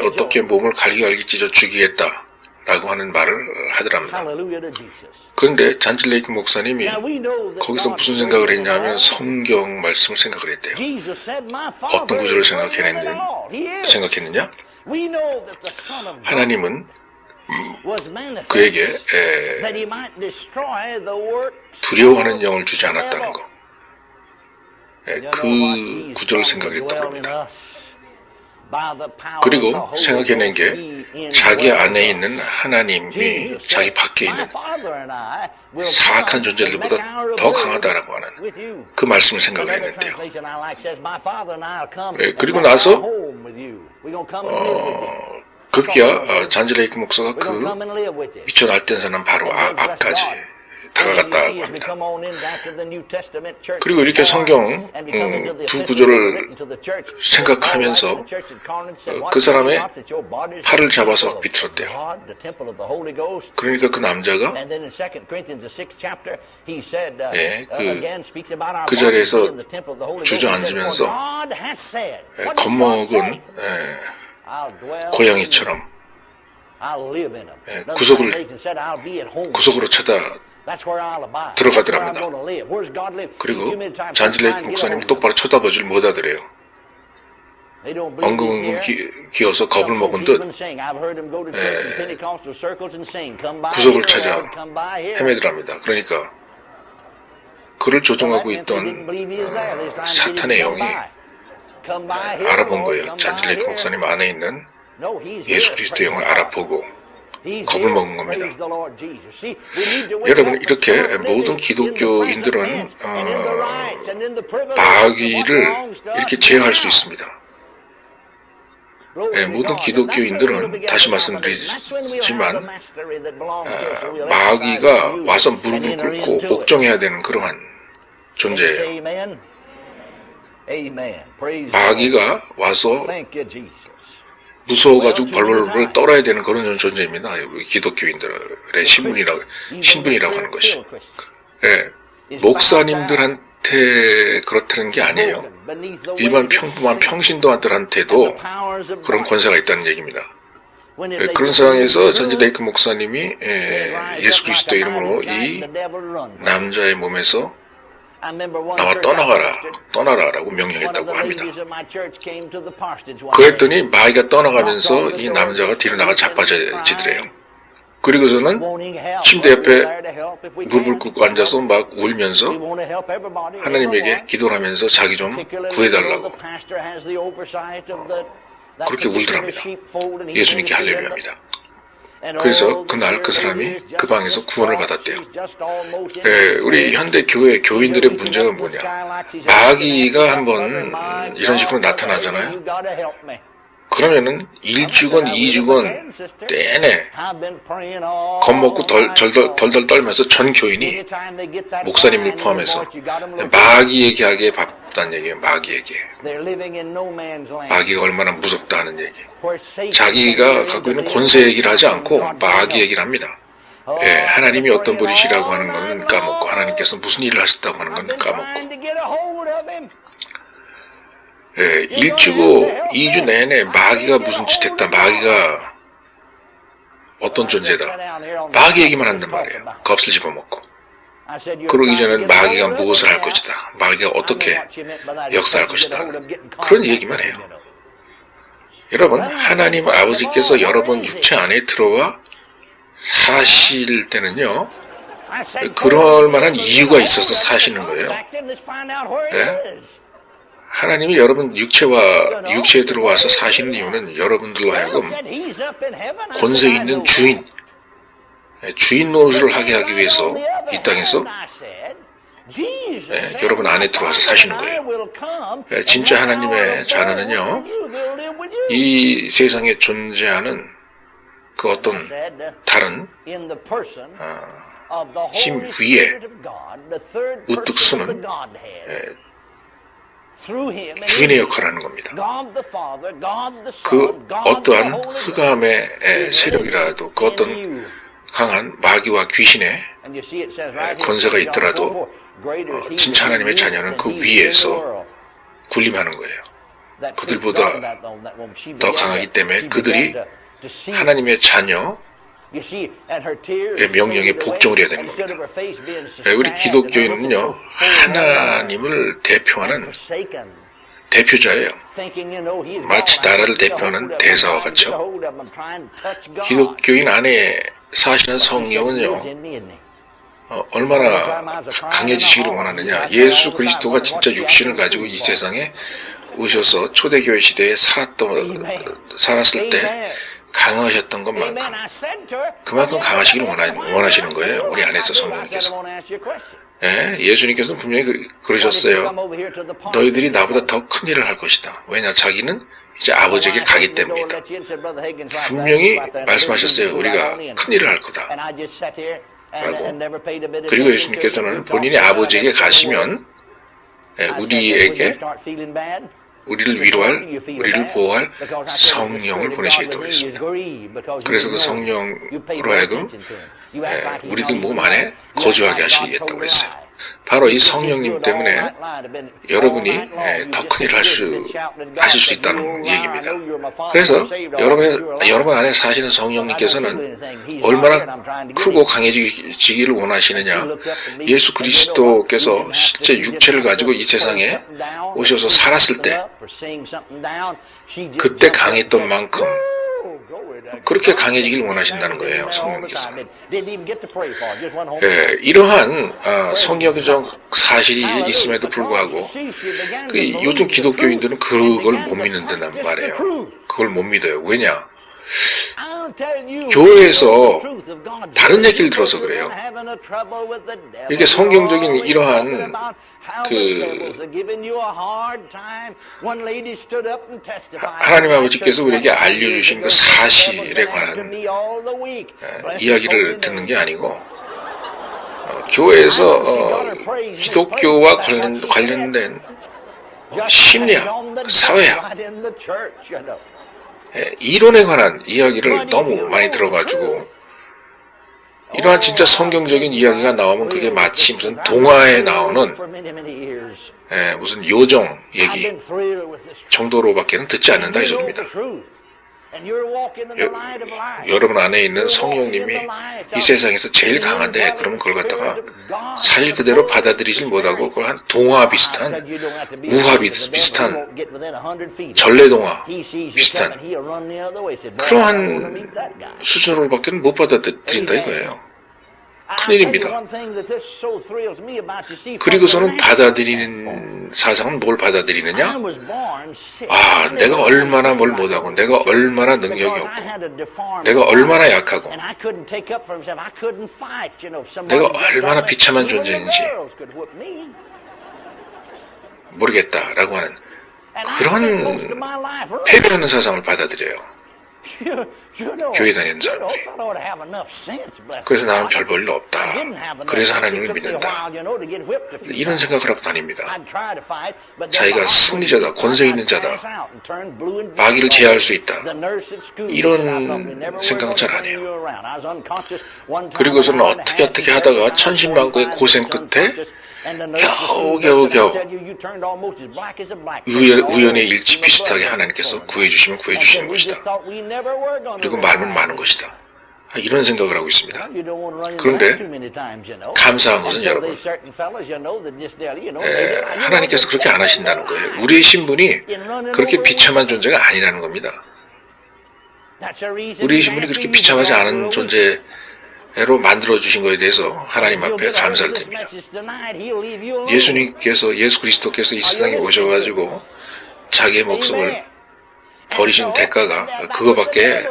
어떻게 몸을 갈기갈기 찢어 죽이겠다 라고 하는 말을 하더랍니다. 그런데 잔지 레이크 목사님이 거기서 무슨 생각을 했냐면 성경 말씀을 생각을 했대요. 어떤 구절을 생각했느냐? 하나님은 그에게 두려워하는 영을 주지 않았다는 거. 그 구절을 생각했다고 합니다. 그리고 생각해낸 게 자기 안에 있는 하나님이 자기 밖에 있는 사악한 존재들보다 더 강하다라고 하는 그 말씀을 생각을 했는데요. 그리고 나서 급기야 잔지 레이크 목사가 그 미쳐 날뛴 사람 바로 앞까지 다가갔다고 합니다. 그리고 이렇게 성경 두 구절을 생각하면서 그 사람의 팔을 잡아서 비틀었대요. 그러니까 그 남자가 그 자리에서 주저앉으면서 겁먹은 고양이처럼 구석으로 쳐다 들어가더랍니다. 그리고 잔지 레이크 목사님을 똑바로 쳐다보질 못하더래요. 엉금엉금 기어서 겁을 먹은 듯 구석을 찾아 헤매더랍니다. 그러니까 그를 조종하고 있던 사탄의 영이 알아본 거예요. 잔지 레이크 목사님 안에 있는 예수 그리스도의 영을 알아보고 겁을 먹은 겁니다. 여러분, 이렇게 모든 기독교인들은 마귀를 이렇게 제어할 수 있습니다. 모든 기독교인들은 다시 말씀드리지만 마귀가 와서 무릎을 꿇고 옥정해야 되는 그러한 존재예요. 마귀가 와서 무서워가지고 벌벌 떨어야 되는 그런 존재입니다. 기독교인들의 신분이라고 하는 것이. 목사님들한테 그렇다는 게 아니에요. 일반 평범한 평신도들한테도 그런 권세가 있다는 얘기입니다. 그런 상황에서 잔지 레이크 목사님이 예수 그리스도 이름으로 이 남자의 몸에서 나와 떠나라 라고 명령했다고 합니다. 그랬더니 마귀가 떠나가면서 이 남자가 뒤로 나가 자빠지더래요. 그리고서는 침대 옆에 무릎을 꿇고 앉아서 막 울면서 하나님에게 기도를 하면서 자기 좀 구해달라고 그렇게 울더랍니다. 예수님께 할렐루야입니다. 그래서 그날 그 사람이 그 방에서 구원을 받았대요. 우리 현대 교회 교인들의 문제가 뭐냐? 마귀가 한번 이런 식으로 나타나잖아요. 그러면은 1주건 2주건 내내 겁먹고 덜덜 떨면서 전 교인이 목사님을 포함해서 마귀에게 밥단 얘기예요. 마귀에게. 마귀가 얼마나 무섭다 하는 얘기. 자기가 갖고 있는 권세 얘기를 하지 않고 마귀 얘기를 합니다. 예, 하나님이 어떤 분이시라고 하는 건 까먹고 하나님께서 무슨 일을 하셨다고 하는 건 까먹고 예, 1주고 2주 내내 마귀가 무슨 짓 했다, 마귀가 어떤 존재다, 마귀 얘기만 한단 말이에요. 겁을 집어먹고. 그러기 전에는 마귀가 무엇을 할 것이다, 마귀가 어떻게 역사할 것이다, 그런 얘기만 해요. 여러분, 하나님 아버지께서 여러분 육체 안에 들어와 사실 때는요, 그럴 만한 이유가 있어서 사시는 거예요. 네? 하나님이 여러분 육체에 들어와서 사시는 이유는 여러분들로 하여금 권세 있는 주인 노릇을 하게 하기 위해서 이 땅에서 여러분 안에 들어와서 사시는 거예요. 진짜 하나님의 자녀는요, 이 세상에 존재하는 그 어떤 다른 힘 위에 우뚝 서는 주인의 역할을 하는 겁니다. 그 어떠한 흑암의 세력이라도, 그 어떤 강한 마귀와 귀신의 권세가 있더라도 진짜 하나님의 자녀는 그 위에서 군림하는 거예요. 그들보다 더 강하기 때문에 그들이 하나님의 자녀의 명령에 복종을 해야 되는 겁니다. 우리 기독교인은요, 하나님을 대표하는 대표자예요. 마치 나라를 대표하는 대사와 같죠. 기독교인 안에 사시는 성령은요, 얼마나 강해지시기를 원하느냐. 예수 그리스도가 진짜 육신을 가지고 이 세상에 오셔서 초대교회 시대에 살았을 때 강하셨던 것만큼 그만큼 강하시기를 원하시는 거예요. 우리 안에서 성령님께서. 예, 예수님께서는 분명히 그러셨어요. 너희들이 나보다 더 큰 일을 할 것이다. 왜냐, 자기는 이제 아버지에게 가기 때문이다. 분명히 말씀하셨어요. 우리가 큰 일을 할 거다 라고. 그리고 예수님께서는 본인이 아버지에게 가시면 우리를 위로할, 우리를 보호할 성령을 보내시겠다고 그랬습니다. 그래서 그 성령으로 하여금 우리들 몸 안에 거주하게 하시겠다고 그랬어요. 바로 이 성령님 때문에 여러분이 더 큰 일을 하실 수 있다는 얘기입니다. 그래서 여러분 안에 사시는 성령님께서는 얼마나 크고 강해지기를 원하시느냐. 예수 그리스도께서 실제 육체를 가지고 이 세상에 오셔서 살았을 때 그때 강했던 만큼 그렇게 강해지길 원하신다는 거예요, 성령님께서는. 이러한 성경적 사실이 있음에도 불구하고 요즘 기독교인들은 그걸 못 믿는단 말이에요. 그걸 못 믿어요. 왜냐? 교회에서 다른 얘기를 들어서 그래요. 이게 성경적인 이러한 하나님 아버지께서 우리에게 알려주신 그 사실에 관한 이야기를 듣는 게 아니고, 교회에서 기독교와 관련된 심리학, 사회학, 이론에 관한 이야기를 너무 많이 들어가지고, 이러한 진짜 성경적인 이야기가 나오면 그게 마치 무슨 동화에 나오는 무슨 요정 얘기 정도로밖에는 듣지 않는다 이 소리입니다. 여러분 안에 있는 성령님이 이 세상에서 제일 강한데, 그러면 그걸 갖다가 사실 그대로 받아들이질 못하고 그걸 한 동화 비슷한, 우화 비슷한, 전래동화 비슷한 그러한 수준으로밖에 못 받아들인다 이거예요. 큰일입니다. 그리고서는 받아들이는 사상은 뭘 받아들이느냐? 내가 얼마나 뭘 못하고, 내가 얼마나 능력이 없고, 내가 얼마나 약하고, 내가 얼마나 비참한 존재인지 모르겠다라고 하는 그런 패배하는 사상을 받아들여요. 교회 다니는 사람들이. 그래서 나는 별 볼 일 없다. 그래서 하나님을 믿는다. 이런 생각을 하고 다닙니다. 자기가 승리자다, 권세 있는 자다, 마귀를 제어할 수 있다. 이런 생각은 잘 안 해요. 그리고서는 어떻게 하다가 천신만고의 고생 끝에 겨우 우연의 일치 비슷하게 하나님께서 구해주시면 구해주시는 것이다. 그리고 말면 많은 것이다. 이런 생각을 하고 있습니다. 그런데 감사한 것은 여러분, 하나님께서 그렇게 안 하신다는 거예요. 우리의 신분이 그렇게 비참한 존재가 아니라는 겁니다. 우리의 신분이 그렇게 비참하지 않은 존재로 만들어주신 것에 대해서 하나님 앞에 감사를 드립니다. 예수 그리스도께서 이 세상에 오셔가지고 자기의 목숨을 버리신 대가가 그거밖에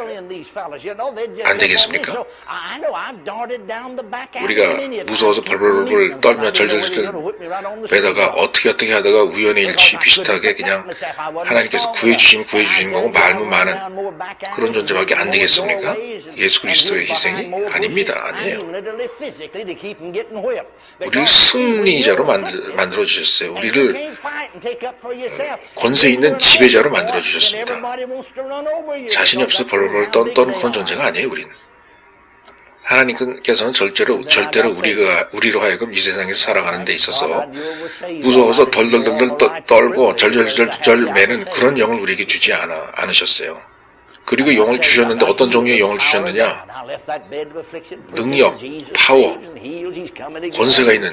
안 되겠습니까? 우리가 무서워서 벌벌벌 떨며 절절절 매다가 어떻게 하다가 우연의 일치 비슷하게 그냥 하나님께서 구해주시는 거고 말면 많은 그런 존재밖에 안 되겠습니까? 예수 그리스도의 희생이 아닙니다. 아니에요. 우리를 승리자로 만들어 주셨어요. 우리를 권세 있는 지배자로 만들어 주셨습니다. 자신이 없어 벌벌 떠는 그런 존재가 아니에요. 우리는 하나님께서는 절대로 우리로 하여금 이 세상에서 살아가는 데 있어서 무서워서 덜덜덜 떨고 절절절 매는 그런 영을 우리에게 주지 않으셨어요. 그리고 영을 주셨는데 어떤 종류의 영을 주셨느냐? 능력, 파워, 권세가 있는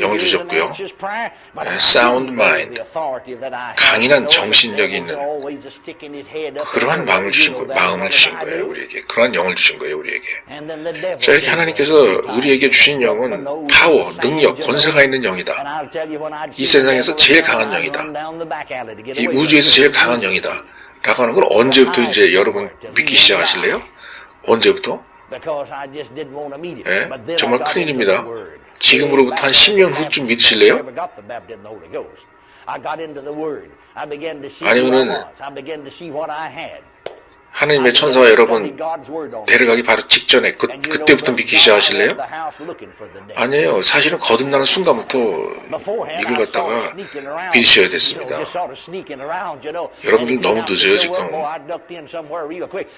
영을 주셨고요. Sound mind, 강인한 정신력이 있는 그러한 마음을 주신 거예요. 우리에게. 그러한 영을 주신 거예요. 우리에게. 자, 이렇게 하나님께서 우리에게 주신 영은 파워, 능력, 권세가 있는 영이다. 이 세상에서 제일 강한 영이다. 이 우주에서 제일 강한 영이다. 라고 하는 걸 언제부터 이제 여러분 믿기 시작하실래요? 언제부터? 네, 정말 큰일입니다. 지금으로부터 한 10년 후쯤 믿으실래요? 아니면은 하나님의 천사와 여러분 데려가기 바로 직전에 그때부터 믿기 시작하실래요? 아니에요. 사실은 거듭나는 순간부터 이걸 갖다가 믿으셔야 됐습니다. 여러분들 너무 늦어요.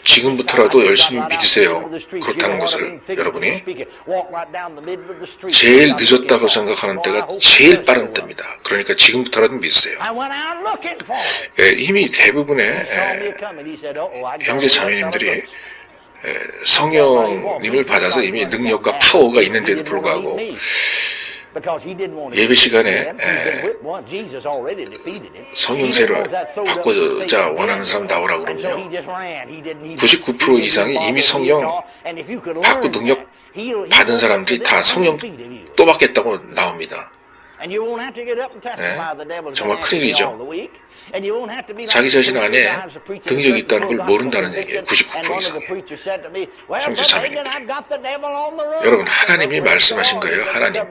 지금부터라도 열심히 믿으세요. 그렇다는 것을 여러분이 제일 늦었다고 생각하는 때가 제일 빠른 때입니다. 그러니까 지금부터라도 믿으세요. 이미 대부분의 형제 자매님들이 성령님을 받아서 이미 능력과 파워가 있는데도 불구하고 예배 시간에 성령세를 받고자 원하는 사람 나오라고 그러면요. 99% 이상이 이미 성령 받고 능력 받은 사람들이 다 성령 또 받겠다고 나옵니다. 정말 큰일이죠. 자기 자신 안에 능력이 있다는 걸 모른다는 얘기예요. 99% 이상이. 형제 자매님들. 여러분, 하나님이 말씀하신 거예요. 하나님.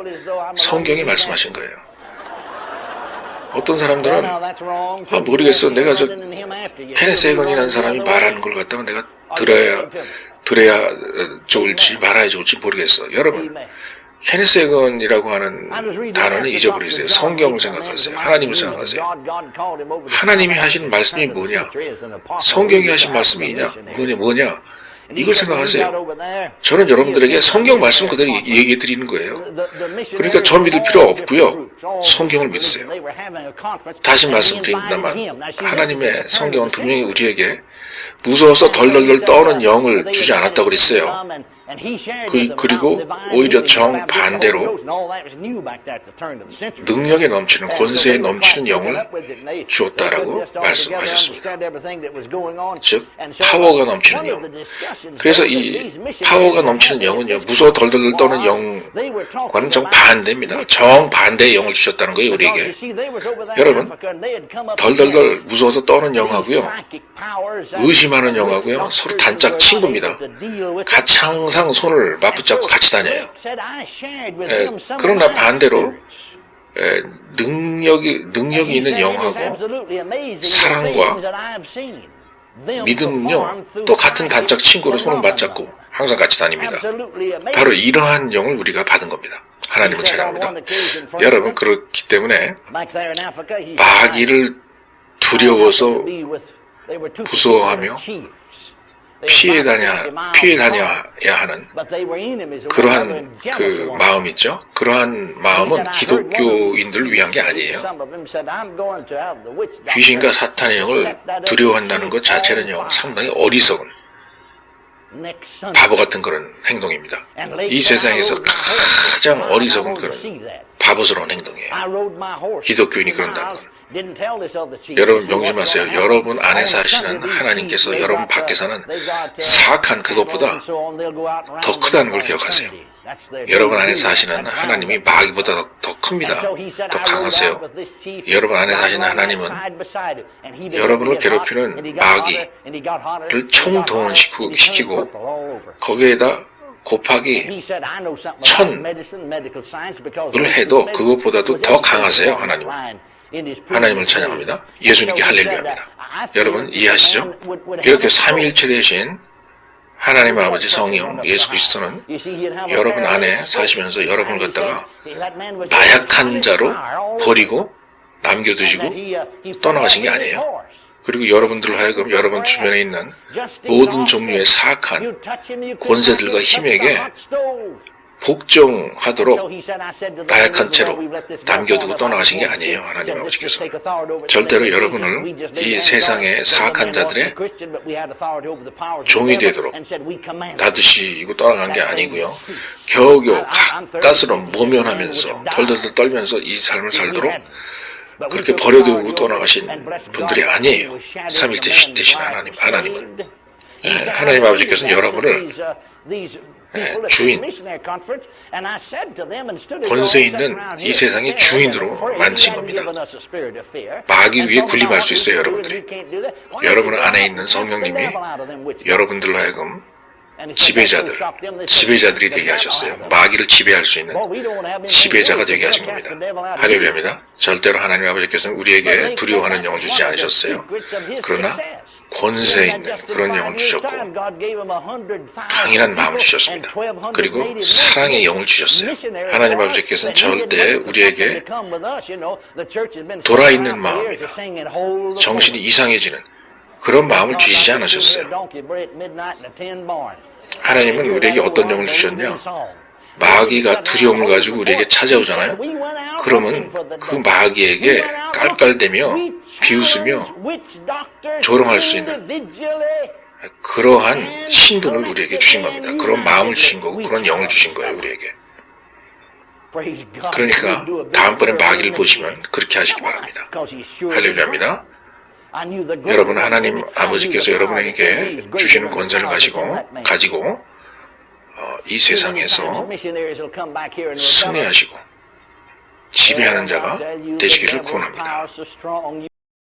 성경이 말씀하신 거예요. 어떤 사람들은 모르겠어. 내가 케네스 해건이라는 사람이 말하는 걸 갖다가 내가 들어야 좋을지 말아야 좋을지 모르겠어. 여러분, 케네스 해건이라고 하는 단어는 잊어버리세요. 성경을 생각하세요. 하나님을 생각하세요. 하나님이 하신 말씀이 뭐냐? 성경이 하신 말씀이 뭐냐? 이걸 생각하세요. 저는 여러분들에게 성경 말씀 그대로 얘기해 드리는 거예요. 그러니까 저 믿을 필요 없고요. 성경을 믿으세요. 다시 말씀드립니다만 하나님의 성경은 분명히 우리에게 무서워서 덜덜덜 떠오는 영을 주지 않았다고 그랬어요. 그리고 오히려 정반대로 능력에 넘치는 권세에 넘치는 영을 주었다라고 말씀하셨습니다. 즉 파워가 넘치는 영. 그래서 이 파워가 넘치는 영은요, 무서워 덜덜덜 떠는 영과는 정반대입니다. 정반대의 영을 주셨다는 거예요, 우리에게. 여러분, 덜덜덜 무서워서 떠는 영하고요, 의심하는 영하고요, 서로 단짝 친구입니다. 같이 항상 손을 맞붙잡고 같이 다녀요. 그러나 반대로 능력이 있는 영하고 사랑과 믿음은요, 또 같은 단짝 친구로 손을 맞잡고 항상 같이 다닙니다. 바로 이러한 영을 우리가 받은 겁니다. 하나님을 찬양합니다. 여러분, 그렇기 때문에 마귀를 두려워서 무서워하며 피해 다녀야 하는 그러한 그 마음 있죠. 그러한 마음은 기독교인들을 위한 게 아니에요. 귀신과 사탄의 영을 두려워한다는 것 자체는요, 상당히 어리석은 바보 같은 그런 행동입니다. 이 세상에서 가장 어리석은 그런 바보스러운 행동이에요. 기독교인이 그런다는 건. 여러분 명심하세요. 여러분 안에 사시는 하나님께서 여러분 밖에서는 사악한 그것보다 더 크다는 걸 기억하세요. 여러분 안에 사시는 하나님이 마귀보다 더 큽니다. 더 강하세요. 여러분 안에 사시는 하나님은 여러분을 괴롭히는 마귀를 총동원시키고 거기에다 곱하기 1000을 해도 그것보다도 더 강하세요. 하나님을 찬양합니다. 예수님께 할렐루야합니다. 여러분 이해하시죠? 이렇게 삼위일체 되신 하나님 아버지 성령 예수 그리스도는 여러분 안에 사시면서 여러분을 갖다가 나약한 자로 버리고 남겨두시고 떠나가신 게 아니에요. 그리고 여러분들을 하여금 여러분 주변에 있는 모든 종류의 사악한 권세들과 힘에게 복종하도록 나약한 채로 남겨두고 떠나가신 게 아니에요. 하나님 아버지께서 절대로 여러분을 이 세상의 사악한 자들의 종이 되도록 놔두시고 떠나간 게 아니고요. 겨우겨우 가까스로 모면하면서 덜덜덜 떨면서 이 삶을 살도록 그렇게 버려두고 떠나가신 분들이 아니에요. 삼위일체 되신 하나님은. 하나님 아버지께서는 여러분을 주인, 권세 있는 이 세상의 주인으로 만드신 겁니다. 마귀 위에 군림할 수 있어요, 여러분들이. 여러분 안에 있는 성령님이 여러분들로 하여금 지배자들이 되게 하셨어요. 마귀를 지배할 수 있는 지배자가 되게 하신 겁니다. 할렐루야입니다. 절대로 하나님 아버지께서는 우리에게 두려워하는 영을 주지 않으셨어요. 그러나 권세 있는 그런 영을 주셨고 강인한 마음을 주셨습니다. 그리고 사랑의 영을 주셨어요. 하나님 아버지께서는 절대 우리에게 돌아있는 마음이나 정신이 이상해지는 그런 마음을 주시지 않으셨어요. 하나님은 우리에게 어떤 영을 주셨냐? 마귀가 두려움을 가지고 우리에게 찾아오잖아요. 그러면 그 마귀에게 깔깔대며 비웃으며 조롱할 수 있는 그러한 신분을 우리에게 주신 겁니다. 그런 마음을 주신 거고 그런 영을 주신 거예요, 우리에게. 그러니까 다음번에 마귀를 보시면 그렇게 하시기 바랍니다. 할렐루야입니다. 여러분 하나님 아버지께서 여러분에게 주시는 권세를 가지고 이 세상에서 승리하시고 지배하는 자가 되시기를 구원합니다.